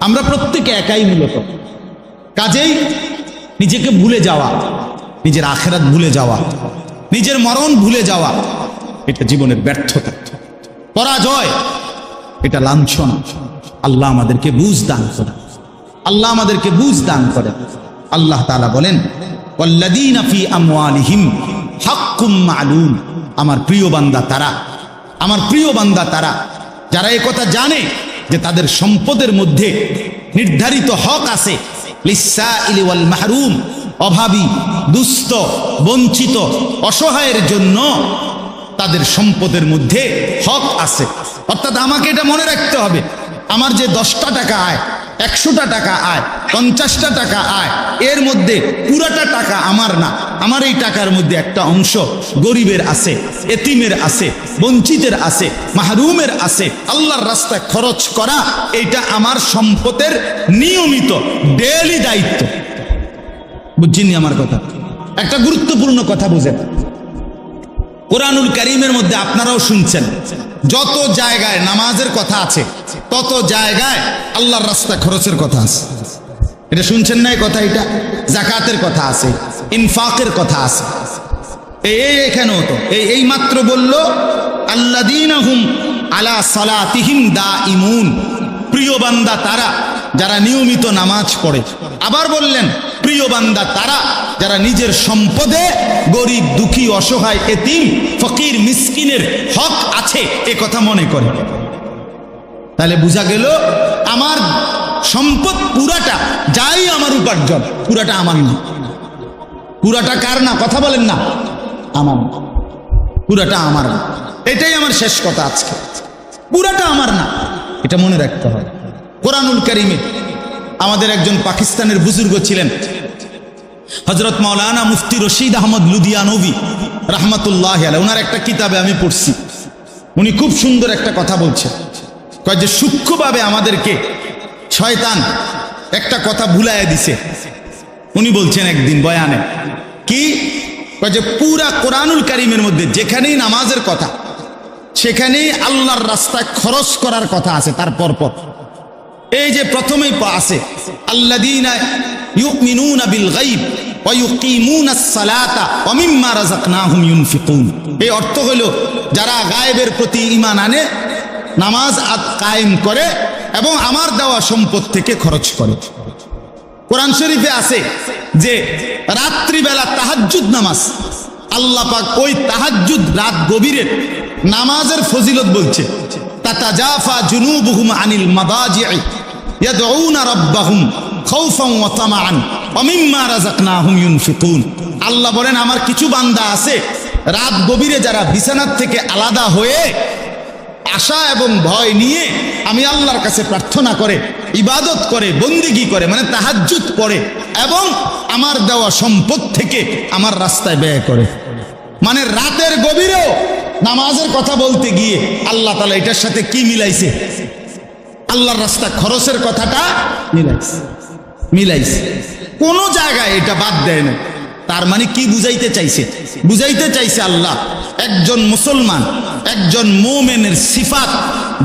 আমরা প্রত্যেকে একাই মূলত। কাজেই নিজেকে ভুলে যাওয়া, নিজের আখিরাত ভুলে যাওয়া, নিজের মরণ ভুলে যাওয়া, এটা জীবনের ব্যর্থতা, পরাজয়, এটা লাঞ্ছনা। আল্লাহ আমাদেরকে বুঝ দান করে, আল্লাহ আমাদেরকে বুঝ দান করে। আল্লাহ তাআলা বলেন, ওয়াল্লাযীনা ফী আমওয়ালিহিম হাক্কুম মা'লুম। আমার প্রিয় বান্দা তারা, আমার প্রিয় বান্দা তারা যারা এই কথা জানে যে তাদের সম্পদের মধ্যে নির্ধারিত হক আছে, লিসসাইলি ওয়াল মাহরুম, অভাবী, দুস্থ, বঞ্চিত, অসহায়ের জন্য তাদের সম্পদের মধ্যে হক আছে। অর্থাৎ আমাকে এটা মনে রাখতে হবে, আমার যে 10টা টাকা আয়, 100টা টাকা আয়, 50টা টাকা আয়, এর মধ্যে পুরাটা টাকা আমার না। আমার এই টাকার মধ্যে একটা অংশ গরিবের আছে, এতিমের আছে, বঞ্চিতের আছে, মাহরুমের আছে। আল্লাহর রাস্তায় খরচ করা এটা আমার সম্পদের নিয়মিত ডেইলি দায়িত্ব। বুঝছেন আমার কথা? একটা গুরুত্বপূর্ণ কথা বুঝেন, কোরআনুল কারীমের মধ্যে আপনারাও শুনছেন, যত জায়গায় নামাজের কথা আছে তত জায়গায় আল্লাহর রাস্তায় খরচের কথা আছে। এটা শুনছেন না? এই কথা, এটা যাকাতের কথা আছে, ইনফাকের কথা আছে। এখানেও তো এই মাত্র বলল, আল্লাযীনা হুম আলা সালাতিহিম দাঈমুন। প্রিয় বান্দা তারা যারা নিয়মিত নামাজ পড়ে। আবার বললেন, প্রিয় বান্দা তারা যারা নিজের সম্পদে গরিব, দুঃখী, অসহায়, এতিম, ফকির, মিসকিনের হক আছে এ কথা মনে করে। তাহলে বোঝা গেল আমার সম্পদ পুরাটা, যাই আমার উপার্জন, পুরাটা আমার না। পুরাটা কার না? কথা বলেন না। আমার না, পুরাটা আমার না। এটাই আমার শেষ কথা আজকে, পুরাটা আমার না, এটা মনে রাখতে হবে। কোরআনুল কারীমে আমাদের একজন পাকিস্তানের বুজুর্গ ছিলেন, হযরত মাওলানা মুফতি রশিদ আহমদ লুধিয়ানভি রাহমাতুল্লাহি আলাইহি, ওনার একটা কিতাবে আমি পড়ছি, উনি খুব সুন্দর একটা কথা বলছেন, কয় যে সূক্ষ্মভাবে আমাদেরকে শয়তান একটা কথা ভুলাইয়া দিছে। উনি বলছেন একদিন বয়ানে, কি কয় যে পুরা কোরআনুল কারীমের মধ্যে যেখানেই নামাজের কথা সেখানেই আল্লাহর রাস্তায় খরচ করার কথা আছে। তার পরপর এই যে প্রথমেই আছে আল্লাযীনা ইউমিনুনা বিল গায়ব ওয়া ইউকিমুনাস সালাতা ওয়া মিম্মা রাযাকনাহুম ইউনফিকুন। এই অর্থ হলো যারা গায়েবের প্রতি ঈমান আনে, নামাজ কায়েম করে এবং আমার দেওয়া সম্পদ থেকে খরচ করে। কোরআন শরীফে আছে যে রাত্রিবেলা তাহাজ্জুদ নামাজ, আল্লাহ পাক ওই তাহাজ্জুদ রাত গভীরের নামাজের ফজিলত বলছে, তাতাজাফা জুনুবুহুম আনিল মাদাজি'i ইয়াদউনা রাব্বাহুম খাউফান ওয়া তামাআন ওয়া মিম্মা রাযাকনাহুম ইউনফিকুন। আল্লাহ বলেন আমার কিছু বান্দা আছে রাত গভীরে যারা বিছানার থেকে আলাদা হয়ে আশা এবং ভয় নিয়ে আমি আল্লাহর কাছে প্রার্থনা করে, ইবাদত করে, বন্দেগী করে, মানে তাহাজ্জুদ পড়ে এবং আমার দেওয়া সম্পদ থেকে আমার রাস্তায় ব্যয় করে। মানে রাতের গভীরেও নামাজের কথা বলতে গিয়ে আল্লাহ তাআলা এটার সাথে কি মিলাইছে? আল্লাহর রাস্তা খরচের কথাটা মিলাইছে। কোন জায়গায় এটা বাদ দেয় না। তার মানে কি বুঝাইতে চাইছে? বুঝাইতে চাইছে আল্লাহ একজন মুসলমান, একজন মুমিনের সিফাত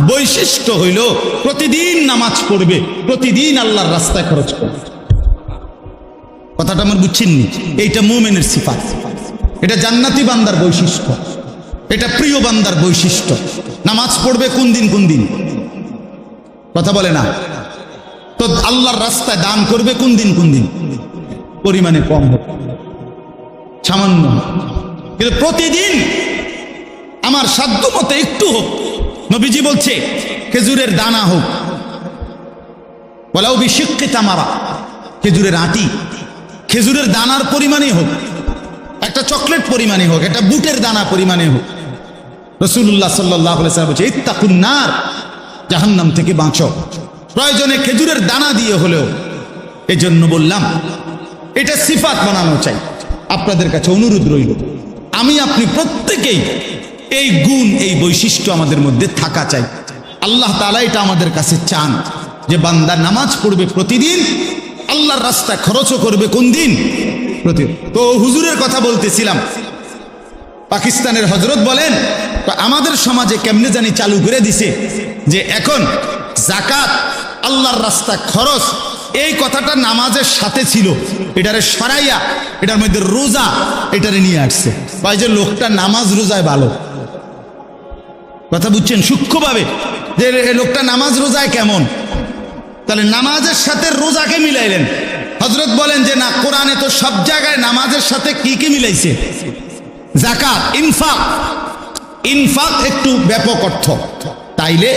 বৈশিষ্ট্য হইল প্রতিদিন নামাজ পড়বে, প্রতিদিন আল্লাহর রাস্তায় খরচ করবে। কথাটা আমার বুঝছেননি? এইটা মুমিনের সিফাত, এটা জান্নাতি বান্দার বৈশিষ্ট্য, এটা প্রিয় বান্দার বৈশিষ্ট্য। নামাজ পড়বে কোন দিন কোন দিন, কথা বলে না তো। আল্লাহর রাস্তায় দান করবে কোন দিন কোন দিন, পরিমাণে কম হোক, সামান্য, কিন্তু প্রতিদিন আমার সাধ্য মতো একটু হোক। নবীজি বলছে খেজুরের দানা হোক, ওয়ালাউ বিশিক্কি তামারা, খেজুরের আটি, খেজুরের দানার পরিমাণে হোক, একটা চকলেট পরিমাণে হোক, একটা বুটের দানা পরিমাণে হোক। রাসূলুল্লাহ সাল্লাল্লাহু আলাইহি ওয়াসাল্লাম বলছে ইত্তাকুন নার, জাহান্নাম থেকে বাঁচো, প্রয়োজনে খেজুরের দানা দিয়ে হলেও। এজন্য বললাম এটা সিফাত বানানো চাই। আপনাদের কাছে অনুরোধ রইল, আমি আপনি প্রত্যেকেই এই গুণ, এই বৈশিষ্ট্য আমাদের মধ্যে থাকা চাই। আল্লাহ তাআলা এটা আমাদের কাছে চান যে বান্দা নামাজ পড়বে প্রতিদিন, আল্লাহর রাস্তায় খরচও করবে কোন দিন, প্রতিদিন। তো হুজুরের কথা বলতেছিলাম, পাকিস্তানের হযরত বলেন আমাদের সমাজে কেমনে জানি চালু করে দিছে যে এখন যাকাত আল্লাহর রাস্তায় খরচ, এই কথাটা নামাজের সাথে ছিল, এটারে সরাইয়া এটার মধ্যে রোজা এটারে নিয়ে আসছে। ভাই যে লোকটা নামাজ রোজায় ভালো, কথা বুঝছেন সূক্ষ্মভাবে, যে লোকটা নামাজ রোজায় কেমন, তাহলে নামাজের সাথে রোজাকে মিলাইলেন। হযরত বলেন যে না, কোরআনে তো সব জায়গায় নামাজের সাথে কি কি মিলাইছে, যাকাত, ইনফাক। ইনফাক একটু ব্যাপক অর্থ। তাইলে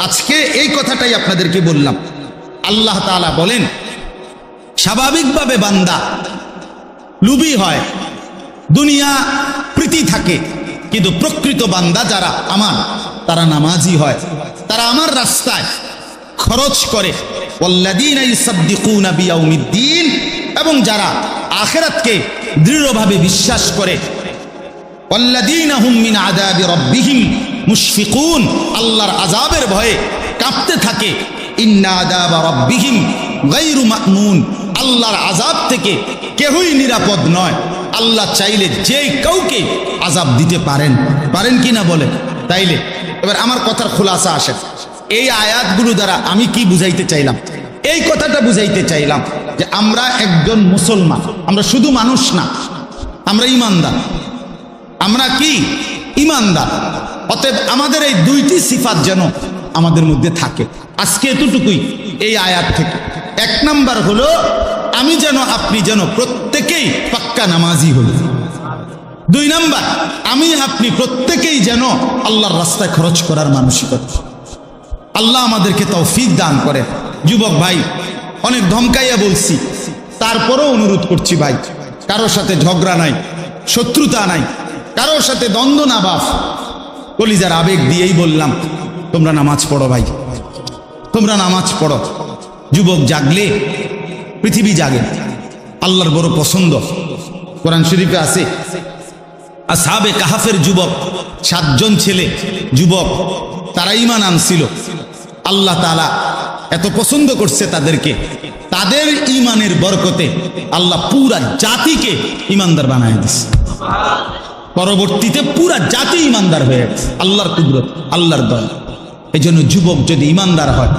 আজকে এই কথাটাই আপনাদেরকে বললাম। আল্লাহ তাআলা বলেন স্বাভাবিকভাবে বান্দা লুবি হয়, দুনিয়া প্রীতি থাকে, কিন্তু প্রকৃত বান্দা যারা আমার, তারা নামাজি হয়, তারা আমার রাস্তায় খরচ করে। ওয়াল্লাযীনা ইউসাদ্দিকুনা বিয়াউমিদ্দিন, এবং যারা আখিরাতকে দৃঢ়ভাবে বিশ্বাস করে। ওয়াল্লাযীনা হুম মিন আযাবি রাব্বিহিম মুশফিকুন, আল্লাহর আযাবের ভয়ে কাঁপতে থাকে। ইন্না আযাবা রাব্বিহিম গায়রু মা'মুন, আল্লাহর আযাব থেকে কেউই নিরাপদ নয়। আল্লাহ চাইলে যে কাউকে আযাব দিতে পারেন, পারেন কি না বলেন? তাইলে এবার আমার কথার খুলাসা আসে, এই আয়াতগুলো দ্বারা আমি কি বুঝাইতে চাইলাম? এই কথাটা বুঝাইতে চাইলাম যে আমরা একজন মুসলমান, আমরা শুধু মানুষ না, আমরা ঈমানদার। আমরা কি ঈমানদার। অতএব আমাদের এই দুইটি সিফাত যেন আমাদের মধ্যে থাকে। আজকে এতটুকুই এই আয়াত থেকে। এক নাম্বার হলো আমি যেন, আপনি যেন প্রত্যেকেই পাক্কা নামাজি হই। দুই নাম্বার, আমি আপনি প্রত্যেকেই যেন আল্লাহর রাস্তায় খরচ করার মানসিকতা। আল্লাহ আমাদেরকে তৌফিক দান করে। যুবক ভাই, অনেক ধমকাইয়া বলছি, তারপরও অনুরোধ করছি ভাই, কারোর সাথে ঝগড়া নাই, শত্রুতা নাই, কারোর সাথে দ্বন্দ্ব না, বাপ কলিজার আবেগ দিয়েই বললাম তোমরা নামাজ পড়ো ভাই, তোমরা নামাজ পড়ো। যুবক জাগলে পৃথিবী জাগে, আল্লাহর বড় পছন্দ। কোরআন শরীফে আছে আসহাবে কাহাফের যুবক 7 জন ছেলে যুবক, তারা ঈমান আনছিল। আল্লাহ তাআলা এত পছন্দ করছে তাদেরকে, তাদের ঈমানের বরকতে আল্লাহ পুরা জাতিকে ঈমানদার বানায় দিছে। পরবর্তীতে পুরা জাতি ঈমানদার হয়ে গেছে, আল্লাহর কুদরত, আল্লাহর দয়া। এই জন্য যুবক যদি ঈমানদার হয়,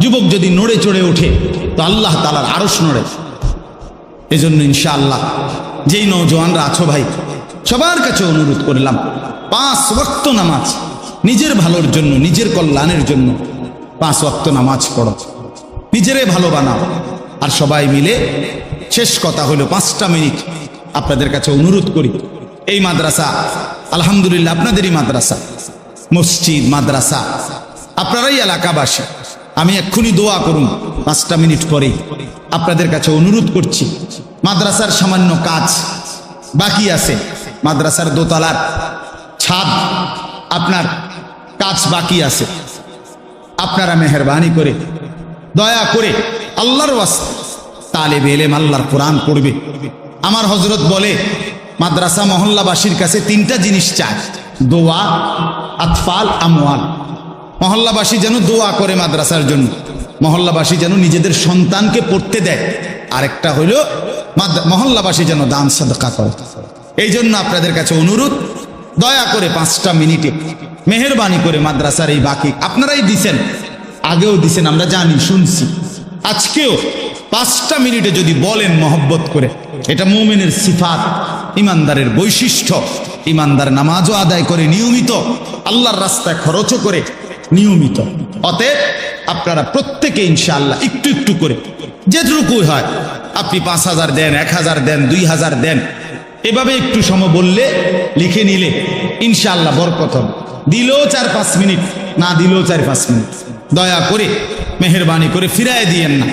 যুবক যদি নড়ে চড়ে ওঠে, তো আল্লাহ তাআলার আরশ নড়ে। এই জন্য ইনশাআল্লাহ যেই নওজোয়ানরা আছো ভাই, সবার কাছে অনুরোধ করলাম 5 ওয়াক্ত নামাজ নিজের ভালোর জন্য, নিজের কল্যাণের জন্য 5 ওয়াক্ত নামাজ পড়ো, নিজেরে ভালো বানাও। আর সবাই মিলে শেষ কথা হলো 5টা মিনিট আপনাদের কাছে অনুরোধ করি, এই মাদ্রাসা আলহামদুলিল্লাহ আপনাদেরই মাদ্রাসা, মসজিদ মাদ্রাসা, আপনারাই এলাকাবাসী। আমি এক্ষুনি দোয়া করুন 5টা মিনিট পরে। আপনাদের কাছে অনুরোধ করছি, মাদ্রাসার সামান্য কাজ বাকি আছে, মাদ্রাসার দোতলার ছাদ আপনার কাজ বাকি আছে। আপনারা মেহেরবানি করে দয়া করে আল্লাহর ওয়াস্তে তালেবে ইলম আল্লাহর কোরআন পড়বে। আমার হযরত বলে মাদ্রাসা মহল্লাবাসীর কাছে 3টা জিনিস চায়, দোয়া, আতফাল, আমওয়াল। মহল্লাবাসী যেন দোয়া করে মাদ্রাসার জন্য, মহল্লাবাসী যেন নিজেদের সন্তানকে পড়তে দেয়, আরেকটা হইল মহল্লাবাসী যেন দান সাদকা করে। এই জন্য আপনাদের কাছে অনুরোধ, দয়া করে 5টা মিনিটে মেহেরবানি করে মাদ্রাসার এই বাকি আপনারাই দিছেন, আগেও দিছেন, আমরা জানি, শুনছি, আজকেও 5টা মিনিটে যদি বলেন মহব্বত করে, এটা মুমিনের সিফাত, ইমানদারের বৈশিষ্ট্য। ইমানদার নামাজও আদায় করে নিয়মিত, আল্লাহর রাস্তায় খরচও করে নিয়মিত। অতএব আপনারা প্রত্যেকে ইনশাআল্লাহ একটু একটু করে যেটুকুই হয়, আপনি 5000 দেন, 1000 দেন, 2000 দেন, এভাবে একটু সময় বললে, লিখে নিলে ইনশাআল্লাহ বরকত হবে। দিলেও 4-5 মিনিট, না দিলেও 4-5 মিনিট, দয়া করে মেহেরবানি করে ফিরায় দিয়েন না।